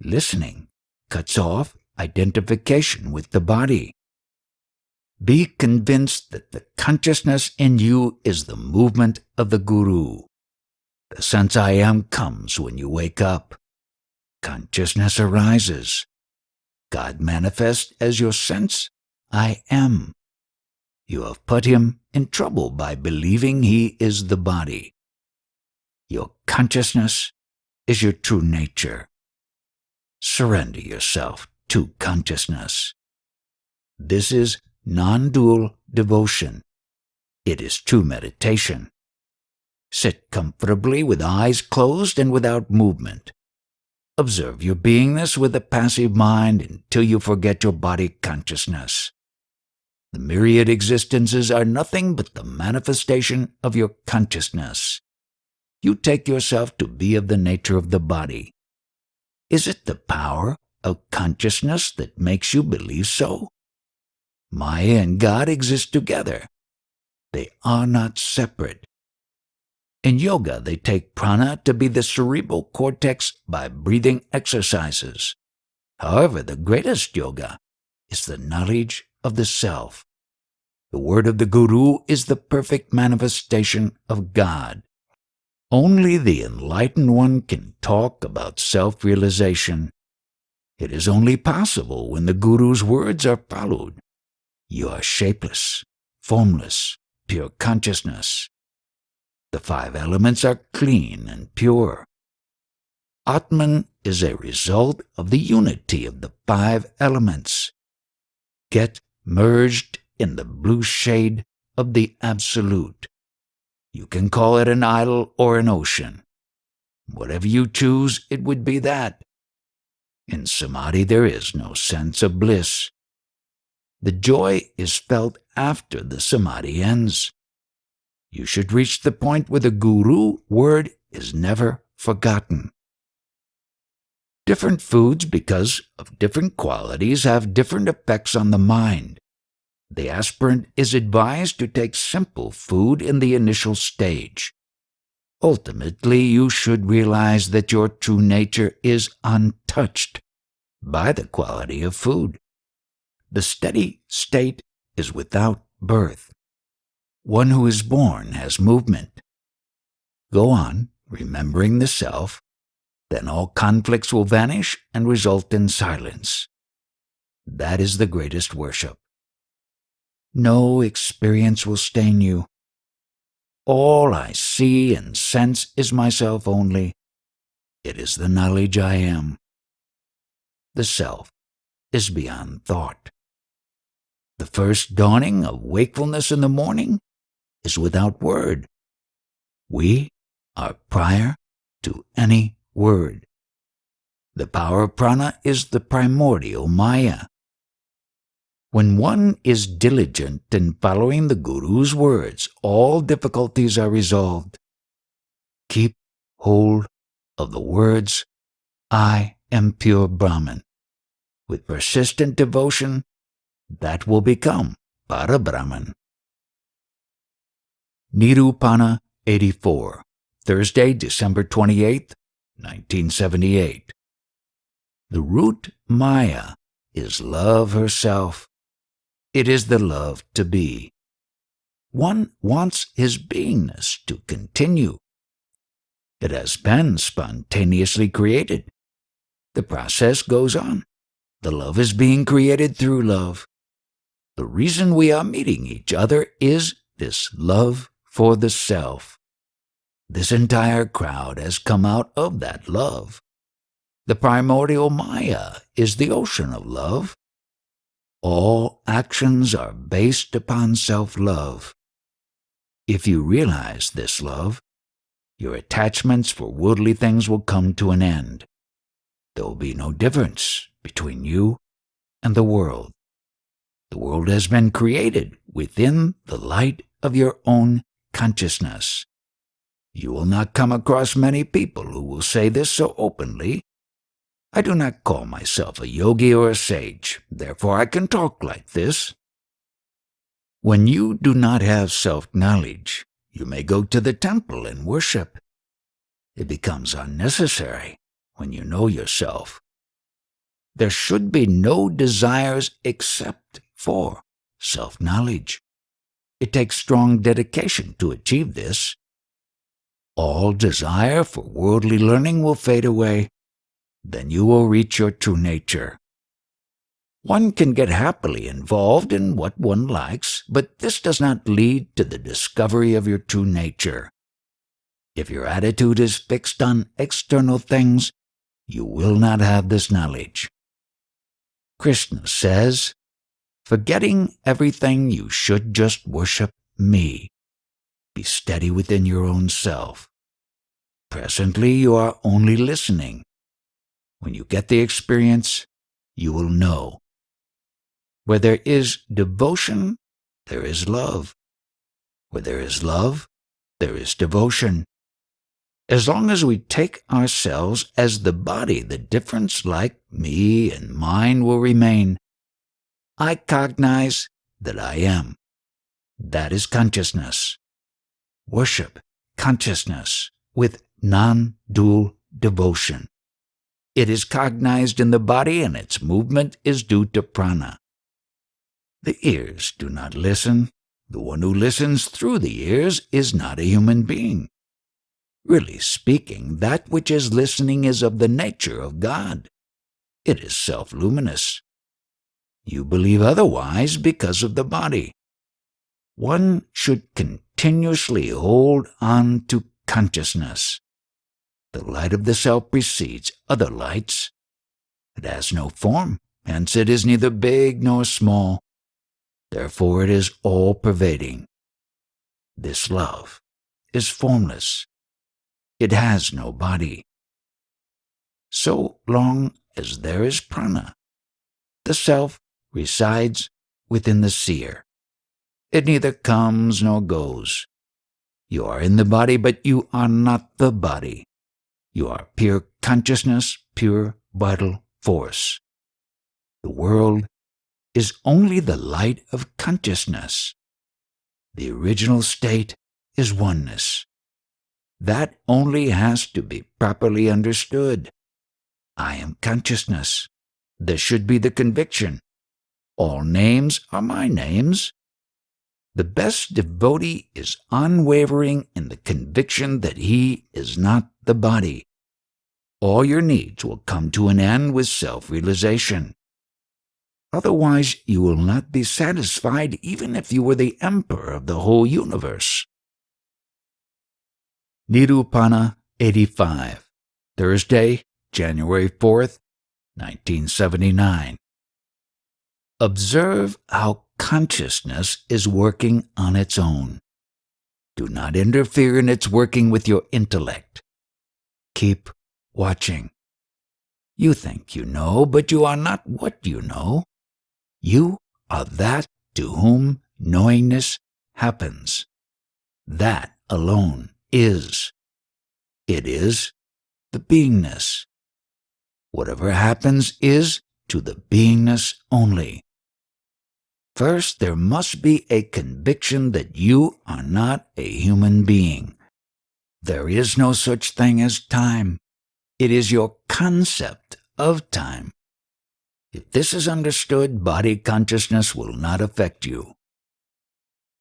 Listening cuts off identification with the body. Be convinced that the consciousness in you is the movement of the Guru. The sense I am comes when you wake up. Consciousness arises. God manifests as your sense I am. You have put him in trouble by believing he is the body. Your consciousness is your true nature. Surrender yourself to consciousness. This is non-dual devotion. It is true meditation. Sit comfortably with eyes closed and without movement. Observe your beingness with a passive mind until you forget your body consciousness. The myriad existences are nothing but the manifestation of your consciousness. You take yourself to be of the nature of the body. Is it the power of consciousness that makes you believe so? Maya and God exist together. They are not separate. In yoga, they take prana to be the cerebral cortex by breathing exercises. However, the greatest yoga is the knowledge of the self. The word of the Guru is the perfect manifestation of God. Only the enlightened one can talk about self-realization. It is only possible when the Guru's words are followed. You are shapeless, formless, pure consciousness. The 5 elements are clean and pure. Atman is a result of the unity of the 5 elements. Get merged in the blue shade of the Absolute. You can call it an idol or an ocean. Whatever you choose, it would be that. In Samadhi there is no sense of bliss. The joy is felt after the Samadhi ends. You should reach the point where the Guru word is never forgotten. Different foods, because of different qualities, have different effects on the mind. The aspirant is advised to take simple food in the initial stage. Ultimately, you should realize that your true nature is untouched by the quality of food. The steady state is without birth. One who is born has movement. Go on, remembering the self, then all conflicts will vanish and result in silence. That is the greatest worship. No experience will stain you. All I see and sense is myself only. It is the knowledge I am. The self is beyond thought. The first dawning of wakefulness in the morning is without word. We are prior to any word. The power of prana is the primordial maya. When one is diligent in following the Guru's words, all difficulties are resolved. Keep hold of the words, I am pure Brahman. With persistent devotion, that will become Para-Brahman. Nirupana 84, Thursday, December 28th, 1978. The root Maya is love herself. It is the love to be. One wants his beingness to continue. It has been spontaneously created. The process goes on. The love is being created through love. The reason we are meeting each other is this love for the self. This entire crowd has come out of that love. The primordial Maya is the ocean of love. All actions are based upon self-love. If you realize this love, your attachments for worldly things will come to an end. There will be no difference between you and the world. The world has been created within the light of your own consciousness. You will not come across many people who will say this so openly. I do not call myself a yogi or a sage, therefore I can talk like this. When you do not have self-knowledge, you may go to the temple and worship. It becomes unnecessary when you know yourself. There should be no desires except for self-knowledge. It takes strong dedication to achieve this. All desire for worldly learning will fade away. Then you will reach your true nature. One can get happily involved in what one likes, but this does not lead to the discovery of your true nature. If your attitude is fixed on external things, you will not have this knowledge. Krishna says, forgetting everything, you should just worship me. Be steady within your own self. Presently, you are only listening. When you get the experience, you will know. Where there is devotion, there is love. Where there is love, there is devotion. As long as we take ourselves as the body, the difference like me and mine will remain. I cognize that I am. That is consciousness. Worship consciousness with non-dual devotion. It is cognized in the body and its movement is due to prana. The ears do not listen. The one who listens through the ears is not a human being. Really speaking, that which is listening is of the nature of God. It is self-luminous. You believe otherwise because of the body. One should continuously hold on to consciousness. The light of the self precedes other lights. It has no form, hence it is neither big nor small. Therefore it is all-pervading. This love is formless. It has no body. So long as there is prana, the self resides within the seer. It neither comes nor goes. You are in the body, but you are not the body. You are pure consciousness, pure vital force. The world is only the light of consciousness. The original state is oneness. That only has to be properly understood. I am consciousness. This should be the conviction. All names are my names. The best devotee is unwavering in the conviction that he is not the body. All your needs will come to an end with self-realization. Otherwise, you will not be satisfied even if you were the emperor of the whole universe. Nirupana 85, Thursday, January 4th, 1979. Observe how consciousness is working on its own. Do not interfere in its working with your intellect. Keep watching. You think you know, but you are not what you know. You are that to whom knowingness happens. That alone is. It is the beingness. Whatever happens is to the beingness only. First, there must be a conviction that you are not a human being. There is no such thing as time. It is your concept of time. If this is understood, body consciousness will not affect you.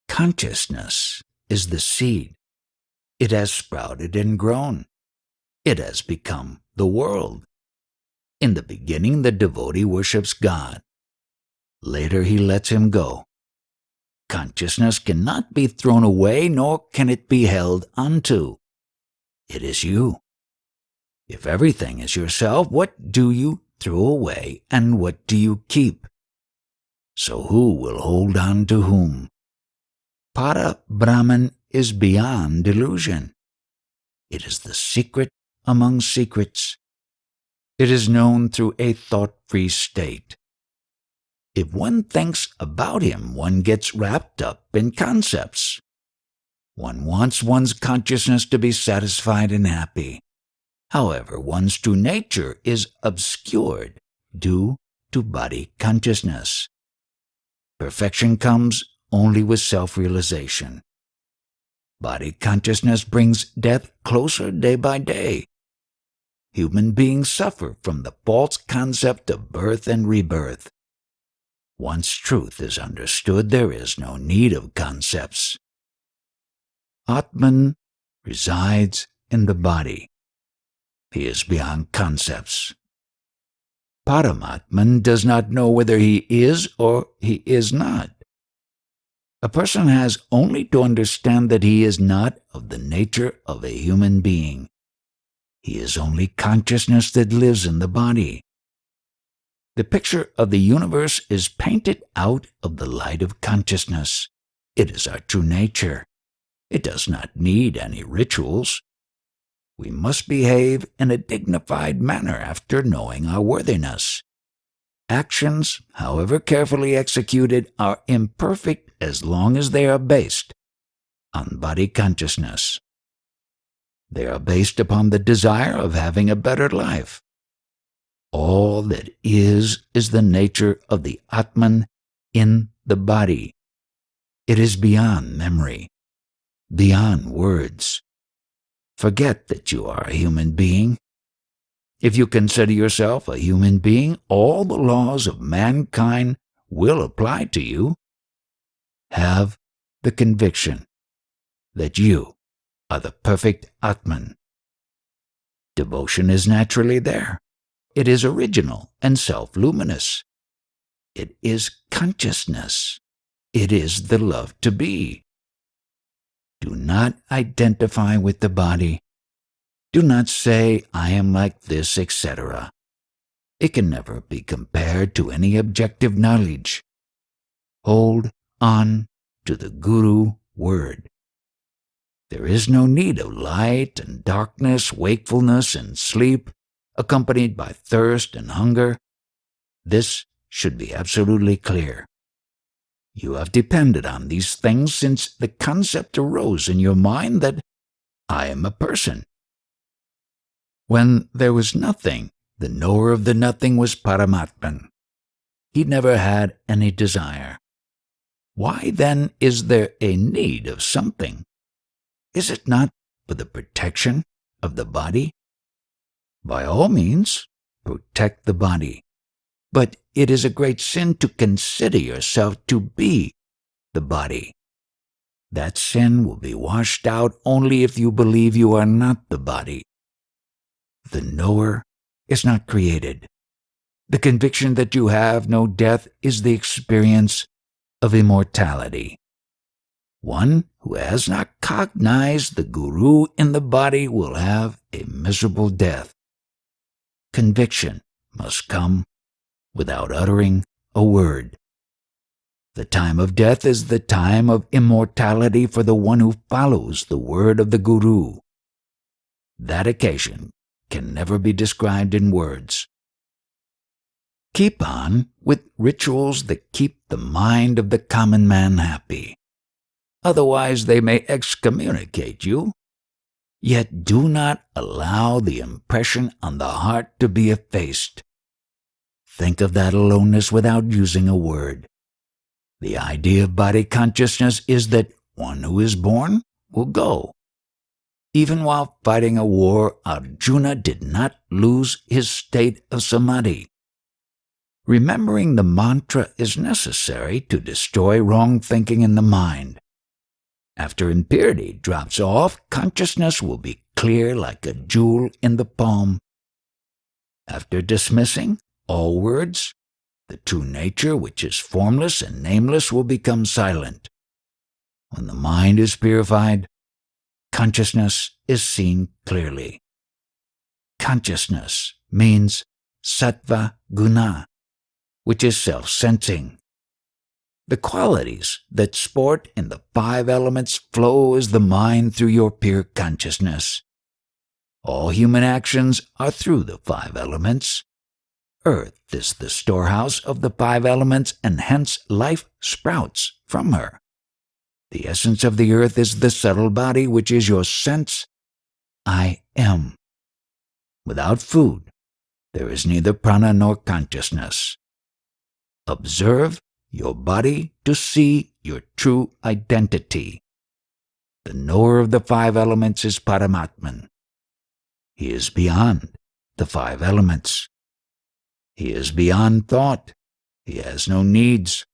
Consciousness is the seed. It has sprouted and grown. It has become the world. In the beginning, the devotee worships God. Later, he lets him go. Consciousness cannot be thrown away, nor can it be held onto. It is you. If everything is yourself, what do you throw away, and what do you keep? So who will hold on to whom? Para Brahman is beyond delusion. It is the secret among secrets. It is known through a thought-free state. If one thinks about him, one gets wrapped up in concepts. One wants one's consciousness to be satisfied and happy. However, one's true nature is obscured due to body consciousness. Perfection comes only with self-realization. Body consciousness brings death closer day by day. Human beings suffer from the false concept of birth and rebirth. Once truth is understood, there is no need of concepts. Atman resides in the body. He is beyond concepts. Paramatman does not know whether he is or he is not. A person has only to understand that he is not of the nature of a human being. He is only consciousness that lives in the body. The picture of the universe is painted out of the light of consciousness. It is our true nature. It does not need any rituals. We must behave in a dignified manner after knowing our worthiness. Actions, however carefully executed, are imperfect as long as they are based on body consciousness. They are based upon the desire of having a better life. All that is the nature of the Atman in the body. It is beyond memory, beyond words. Forget that you are a human being. If you consider yourself a human being, all the laws of mankind will apply to you. Have the conviction that you are the perfect Atman. Devotion is naturally there. It is original and self-luminous. It is consciousness. It is the love to be. Do not identify with the body. Do not say, I am like this, etc. It can never be compared to any objective knowledge. Hold on to the Guru word. There is no need of light and darkness, wakefulness and sleep, accompanied by thirst and hunger. This should be absolutely clear. You have depended on these things since the concept arose in your mind that I am a person. When there was nothing, the knower of the nothing was Paramatman. He never had any desire. Why then is there a need of something? Is it not for the protection of the body? By all means, protect the body. But it is a great sin to consider yourself to be the body. That sin will be washed out only if you believe you are not the body. The knower is not created. The conviction that you have no death is the experience of immortality. One who has not cognized the Guru in the body will have a miserable death. Conviction must come without uttering a word. The time of death is the time of immortality for the one who follows the word of the Guru. That occasion can never be described in words. Keep on with rituals that keep the mind of the common man happy. Otherwise they may excommunicate you. Yet do not allow the impression on the heart to be effaced. Think of that aloneness without using a word. The idea of body consciousness is that one who is born will go. Even while fighting a war, Arjuna did not lose his state of samadhi. Remembering the mantra is necessary to destroy wrong thinking in the mind. After impurity drops off, consciousness will be clear like a jewel in the palm. After dismissing all words, the true nature, which is formless and nameless, will become silent. When the mind is purified, consciousness is seen clearly. Consciousness means sattva guna, which is self-sensing. The qualities that sport in the five elements flow as the mind through your pure consciousness. All human actions are through the five elements. Earth is the storehouse of the five elements, and hence life sprouts from her. The essence of the earth is the subtle body, which is your sense, I am. Without food, there is neither prana nor consciousness. Observe your body to see your true identity. The knower of the five elements is Paramatman. He is beyond the five elements. He is beyond thought. He has no needs.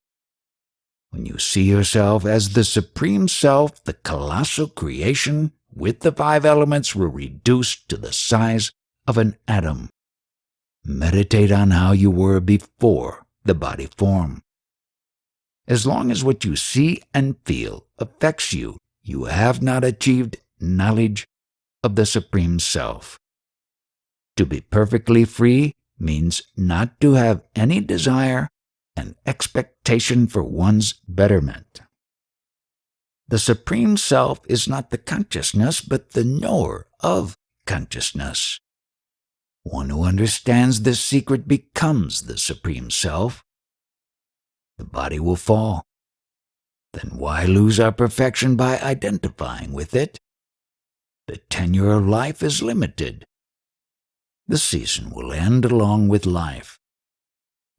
When you see yourself as the Supreme Self, the colossal creation with the five elements will reduce to the size of an atom. Meditate on how you were before the body form. As long as what you see and feel affects you, you have not achieved knowledge of the Supreme Self. To be perfectly free means not to have any desire and expectation for one's betterment. The Supreme Self is not the consciousness, but the knower of consciousness. One who understands this secret becomes the Supreme Self. The body will fall. Then why lose our perfection by identifying with it? The tenure of life is limited. The season will end along with life.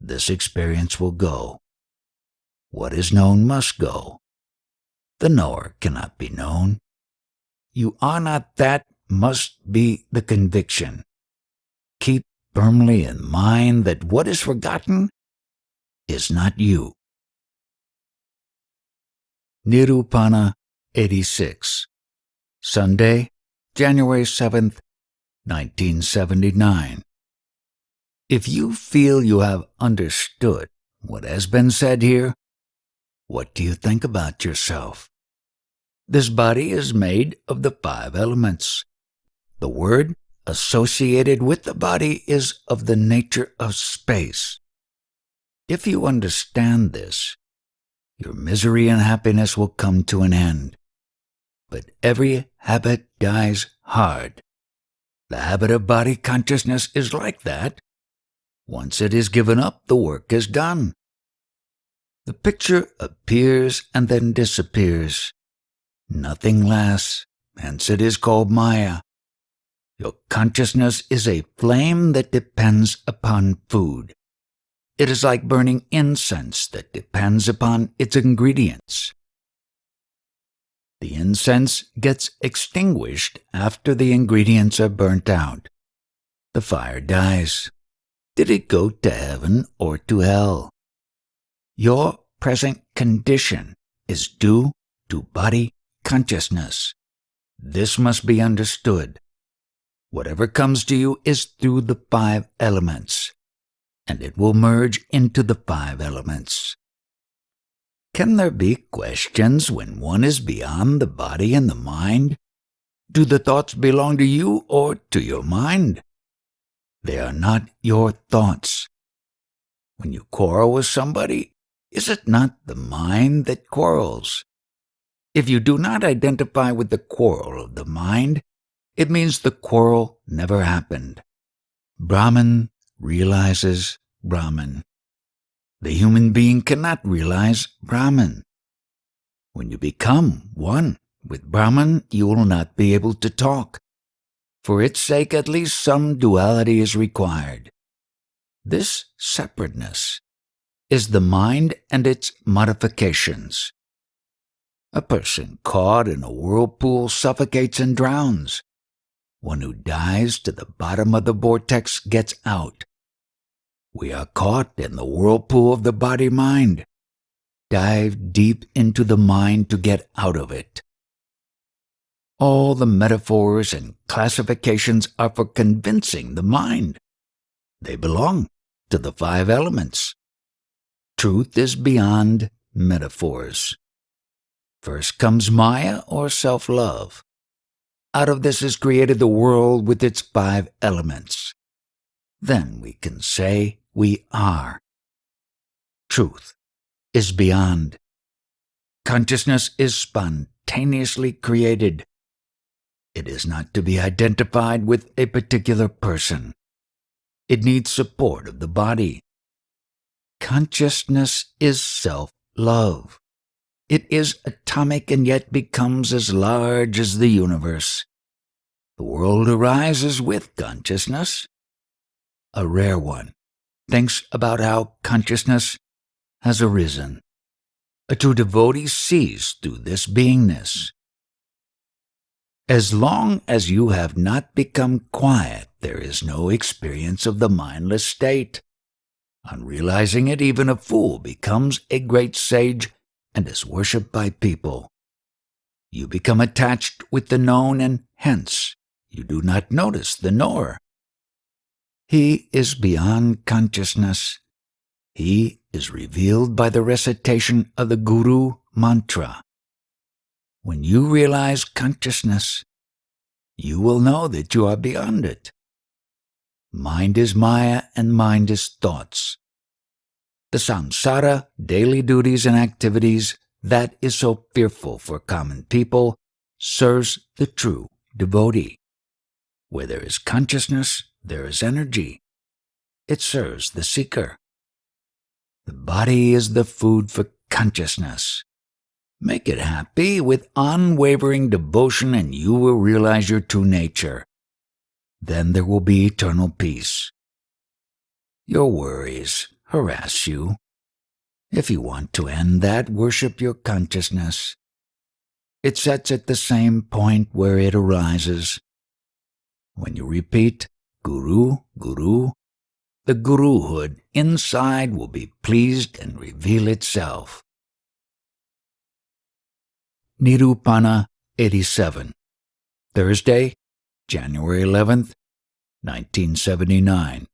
This experience will go. What is known must go. The knower cannot be known. You are not that must be the conviction. Keep firmly in mind that what is forgotten is not you. Nirupana 86. Sunday, January 7th, 1979. If you feel you have understood what has been said here, what do you think about yourself? This body is made of the 5 elements. The word associated with the body is of the nature of space. If you understand this, your misery and happiness will come to an end. But every habit dies hard. The habit of body consciousness is like that. Once it is given up, the work is done. The picture appears and then disappears. Nothing lasts, hence it is called Maya. Your consciousness is a flame that depends upon food. It is like burning incense that depends upon its ingredients. The incense gets extinguished after the ingredients are burnt out. The fire dies. Did it go to heaven or to hell? Your present condition is due to body consciousness. This must be understood. Whatever comes to you is through the 5 elements, and it will merge into the 5 elements. Can there be questions when one is beyond the body and the mind? Do the thoughts belong to you or to your mind? They are not your thoughts. When you quarrel with somebody, is it not the mind that quarrels? If you do not identify with the quarrel of the mind, it means the quarrel never happened. Brahman realizes Brahman. The human being cannot realize Brahman. When you become one with Brahman, you will not be able to talk. For its sake, at least some duality is required. This separateness is the mind and its modifications. A person caught in a whirlpool suffocates and drowns. One who dives to the bottom of the vortex gets out. We are caught in the whirlpool of the body-mind. Dive deep into the mind to get out of it. All the metaphors and classifications are for convincing the mind. They belong to the 5 elements. Truth is beyond metaphors. First comes Maya or self-love. Out of this is created the world with its 5 elements. Then we can say we are. Truth is beyond. Consciousness is spontaneously created. It is not to be identified with a particular person. It needs support of the body. Consciousness is self-love. It is atomic and yet becomes as large as the universe. The world arises with consciousness. A rare one thinks about how consciousness has arisen. A true devotee sees through this beingness. As long as you have not become quiet, there is no experience of the mindless state. On realizing it, even a fool becomes a great sage and is worshipped by people. You become attached with the known and hence you do not notice the knower. He is beyond consciousness. He is revealed by the recitation of the Guru mantra. When you realize consciousness, you will know that you are beyond it. Mind is Maya and mind is thoughts. The samsara, daily duties and activities that is so fearful for common people, serves the true devotee. Where there is consciousness, there is energy. It serves the seeker. The body is the food for consciousness. Make it happy with unwavering devotion and you will realize your true nature. Then there will be eternal peace. Your worries harass you. If you want to end that, worship your consciousness. It sets at the same point where it arises. When you repeat, Guru, Guru, the Guruhood inside will be pleased and reveal itself. Nirupana 87, Thursday, January 11th, 1979.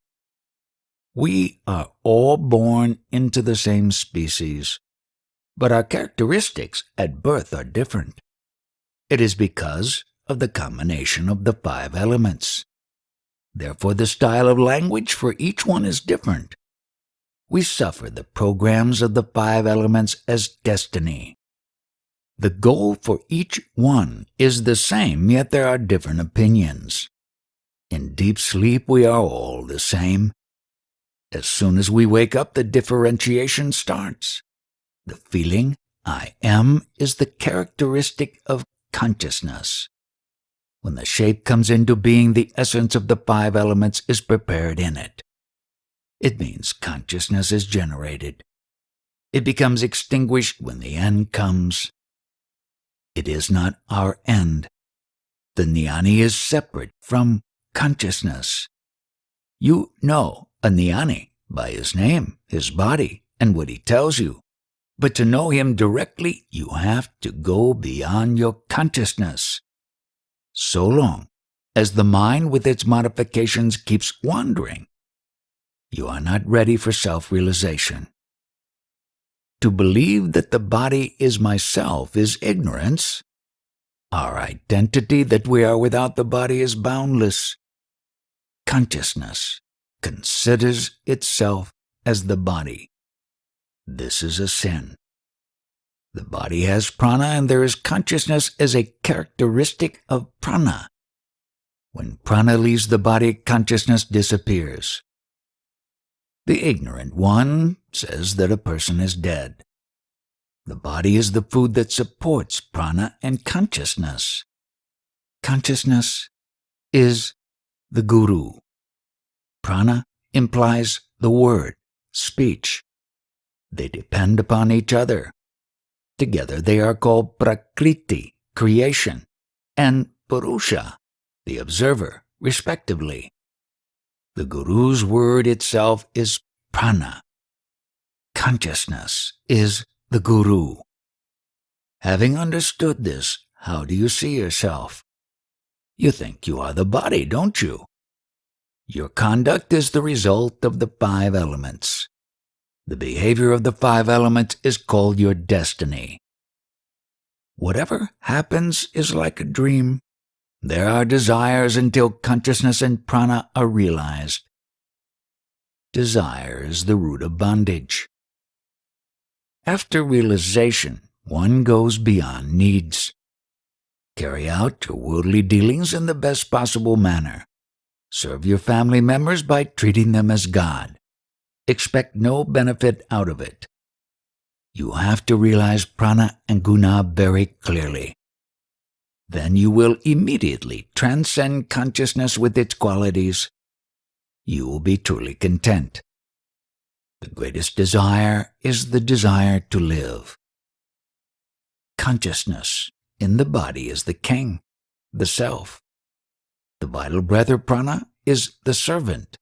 We are all born into the same species, but our characteristics at birth are different. It is because of the combination of the 5 elements. Therefore, the style of language for each one is different. We suffer the programs of the 5 elements as destiny. The goal for each one is the same, yet there are different opinions. In deep sleep, we are all the same. As soon as we wake up, the differentiation starts. The feeling, I am, is the characteristic of consciousness. When the shape comes into being, the essence of the 5 elements is prepared in it. It means consciousness is generated. It becomes extinguished when the end comes. It is not our end. The jnani is separate from consciousness. You know a jnani by his name, his body, and what he tells you. But to know him directly, you have to go beyond your consciousness. So long as the mind with its modifications keeps wandering, you are not ready for self-realization. To believe that the body is myself is ignorance. Our identity that we are without the body is boundless. Consciousness considers itself as the body. This is a sin. The body has prana, and there is consciousness as a characteristic of prana. When prana leaves the body, consciousness disappears. The ignorant one says that a person is dead. The body is the food that supports prana and consciousness. Consciousness is the guru. Prana implies the word, speech. They depend upon each other. Together they are called prakriti, creation, and purusha, the observer, respectively. The Guru's word itself is prana. Consciousness is the Guru. Having understood this, how do you see yourself? You think you are the body, don't you? Your conduct is the result of the 5 elements. The behavior of the 5 elements is called your destiny. Whatever happens is like a dream. There are desires until consciousness and prana are realized. Desire is the root of bondage. After realization, one goes beyond needs. Carry out your worldly dealings in the best possible manner. Serve your family members by treating them as God. Expect no benefit out of it. You have to realize prana and guna very clearly. Then you will immediately transcend consciousness with its qualities. You will be truly content. The greatest desire is the desire to live. Consciousness in the body is the king, the self. The vital breath or prana is the servant.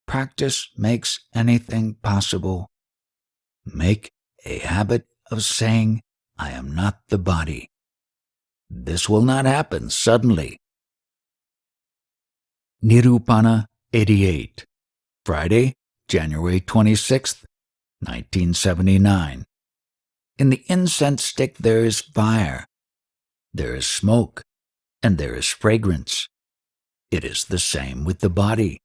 Practice makes anything possible. Make a habit of saying, I am not the body. This will not happen suddenly. Nirupana 88, Friday, January 26th, 1979. In the incense stick there is fire, there is smoke, and there is fragrance. It is the same with the body.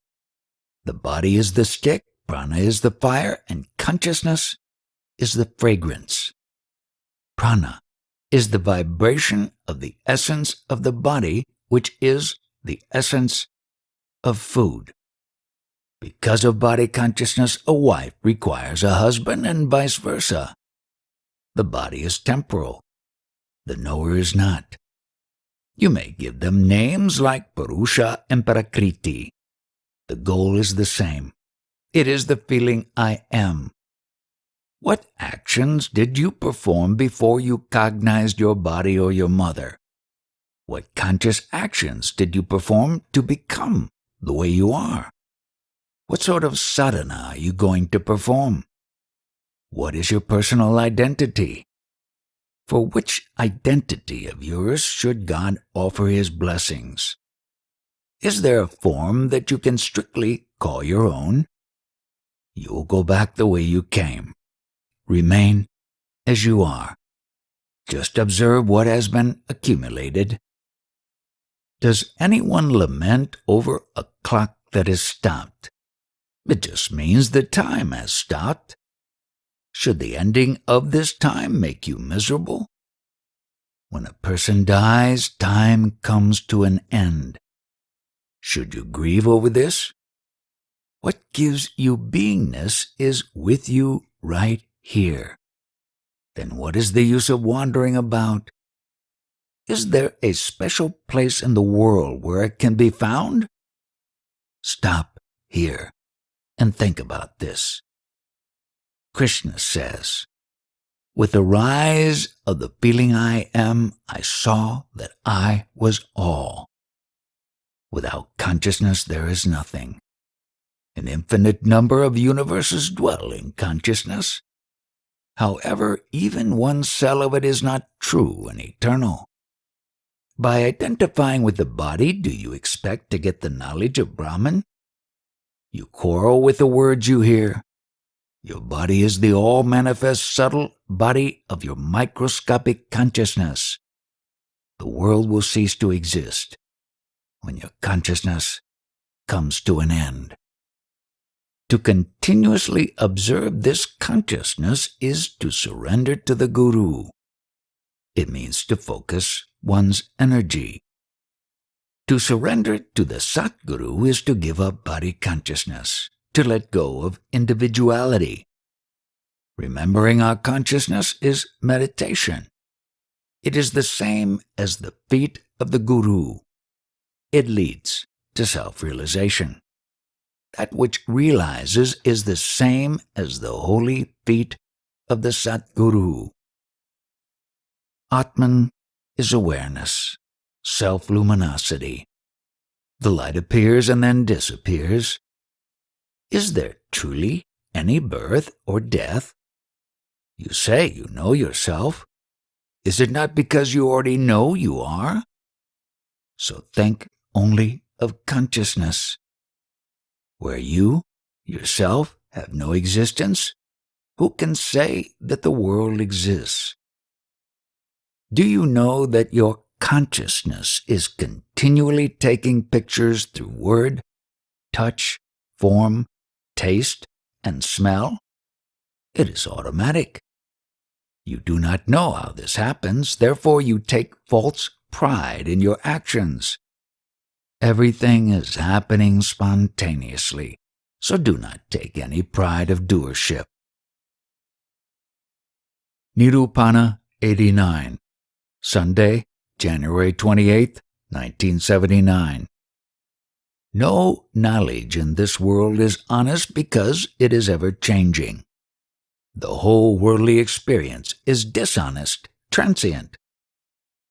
The body is the stick, prana is the fire, and consciousness is the fragrance. Prana is the vibration of the essence of the body, which is the essence of food. Because of body consciousness, a wife requires a husband and vice versa. The body is temporal. The knower is not. You may give them names like Purusha and Prakriti. The goal is the same. It is the feeling I am. What actions did you perform before you cognized your body or your mother? What conscious actions did you perform to become the way you are? What sort of sadhana are you going to perform? What is your personal identity? For which identity of yours should God offer His blessings? Is there a form that you can strictly call your own? You will go back the way you came. Remain as you are. Just observe what has been accumulated. Does anyone lament over a clock that has stopped? It just means the time has stopped. Should the ending of this time make you miserable? When a person dies, time comes to an end. Should you grieve over this? What gives you beingness is with you right here. Then what is the use of wandering about? Is there a special place in the world where it can be found? Stop here and think about this. Krishna says, "With the rise of the feeling I am, I saw that I was all. Without consciousness there is nothing. An infinite number of universes dwell in consciousness. However, even one cell of it is not true and eternal. By identifying with the body, do you expect to get the knowledge of Brahman? You quarrel with the words you hear. Your body is the all-manifest subtle body of your microscopic consciousness. The world will cease to exist when your consciousness comes to an end." To continuously observe this consciousness is to surrender to the Guru. It means to focus one's energy. To surrender to the Satguru is to give up body consciousness, to let go of individuality. Remembering our consciousness is meditation. It is the same as the feet of the Guru. It leads to self-realization. That which realizes is the same as the holy feet of the Satguru. Atman is awareness, self-luminosity. The light appears and then disappears. Is there truly any birth or death? You say you know yourself. Is it not because you already know you are? So think only of consciousness. Where you, yourself, have no existence, who can say that the world exists? Do you know that your consciousness is continually taking pictures through word, touch, form, taste, and smell? It is automatic. You do not know how this happens, therefore you take false pride in your actions. Everything is happening spontaneously, so do not take any pride of doership. Nirupana 89, Sunday, January 28, 1979. No knowledge in this world is honest because it is ever changing. The whole worldly experience is dishonest, transient.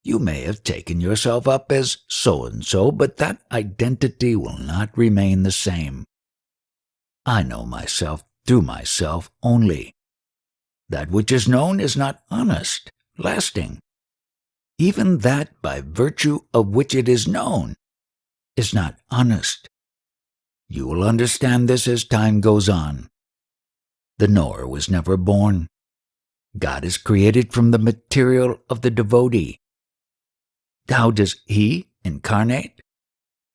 You may have taken yourself up as so-and-so, but that identity will not remain the same. I know myself through myself only. That which is known is not honest, lasting. Even that by virtue of which it is known is not honest. You will understand this as time goes on. The knower was never born. God is created from the material of the devotee. How does he incarnate?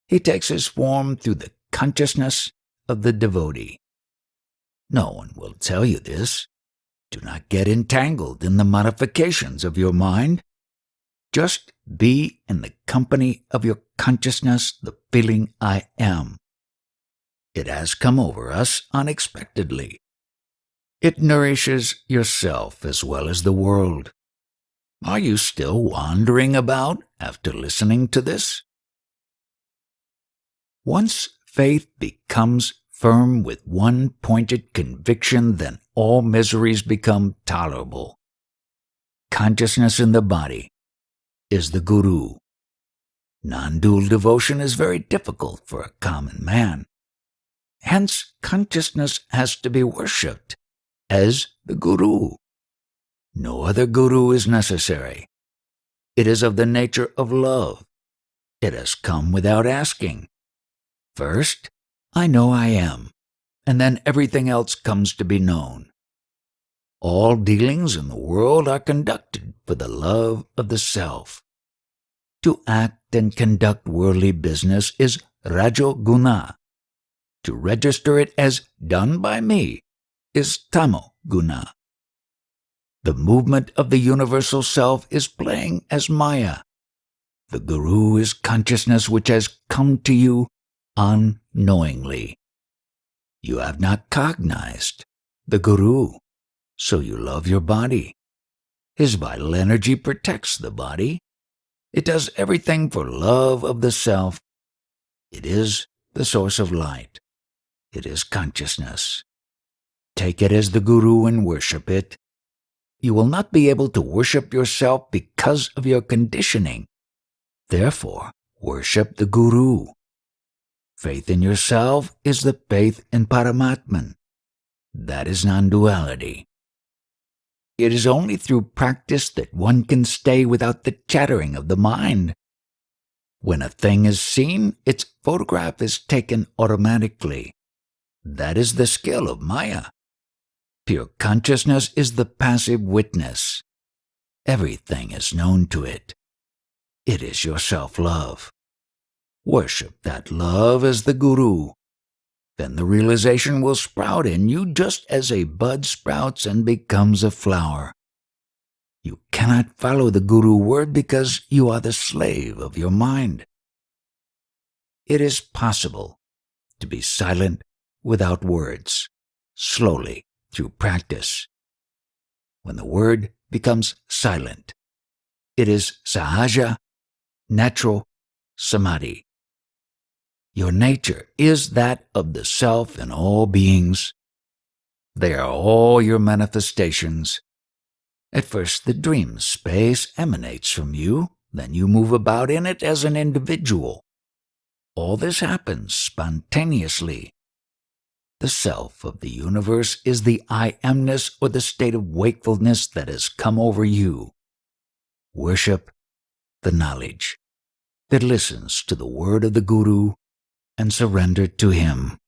He takes his form through the consciousness of the devotee. No one will tell you this. Do not get entangled in the modifications of your mind. Just be in the company of your consciousness, the feeling I am. It has come over us unexpectedly. It nourishes yourself as well as the world. Are you still wandering about after listening to this? Once faith becomes firm with one pointed conviction, then all miseries become tolerable. Consciousness in the body is the Guru. Non-dual devotion is very difficult for a common man. Hence, consciousness has to be worshipped as the Guru. No other Guru is necessary. It is of the nature of love. It has come without asking. First, I know I am, and then everything else comes to be known. All dealings in the world are conducted for the love of the self. To act and conduct worldly business is Rajoguna. To register it as done by me is Tamoguna. The movement of the universal self is playing as Maya. The Guru is consciousness which has come to you unknowingly. You have not cognized the Guru, so you love your body. His vital energy protects the body. It does everything for love of the self. It is the source of light. It is consciousness. Take it as the Guru and worship it. You will not be able to worship yourself because of your conditioning. Therefore, worship the Guru. Faith in yourself is the faith in Paramatman. That is non-duality. It is only through practice that one can stay without the chattering of the mind. When a thing is seen, its photograph is taken automatically. That is the skill of Maya. Pure consciousness is the passive witness. Everything is known to it. It is your self-love. Worship that love as the Guru. Then the realization will sprout in you just as a bud sprouts and becomes a flower. You cannot follow the Guru word because you are the slave of your mind. It is possible to be silent without words, slowly through practice. When the word becomes silent, it is sahaja, natural samadhi. Your nature is that of the self in all beings. They are all your manifestations. At first the dream space emanates from you, then you move about in it as an individual. All this happens spontaneously. The self of the universe is the I-amness or the state of wakefulness that has come over you. Worship the knowledge that listens to the word of the Guru and surrender to him.